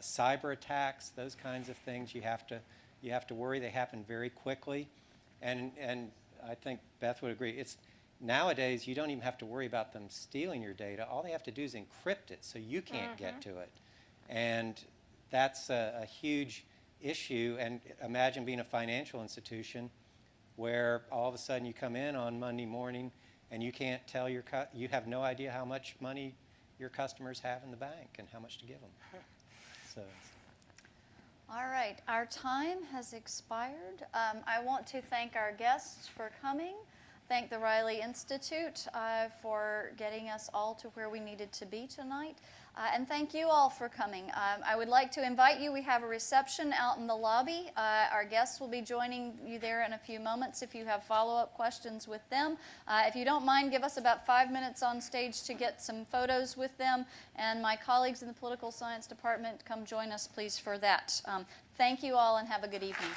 Speaker 9: cyber attacks, those kinds of things. You have to worry. They happen very quickly, and I think Beth would agree. Nowadays, you don't even have to worry about them stealing your data. All they have to do is encrypt it so you can't get to it. And that's a huge issue. And imagine being a financial institution where all of a sudden you come in on Monday morning and you can't tell you have no idea how much money your customers have in the bank and how much to give them. So.
Speaker 2: All right, our time has expired. I want to thank our guests for coming. Thank the Riley Institute for getting us all to where we needed to be tonight. And thank you all for coming. I would like to invite you. We have a reception out in the lobby. Our guests will be joining you there in a few moments if you have follow-up questions with them. If you don't mind, give us about 5 minutes on stage to get some photos with them. And my colleagues in the Political Science Department, come join us, please, for that. Thank you all, and have a good evening.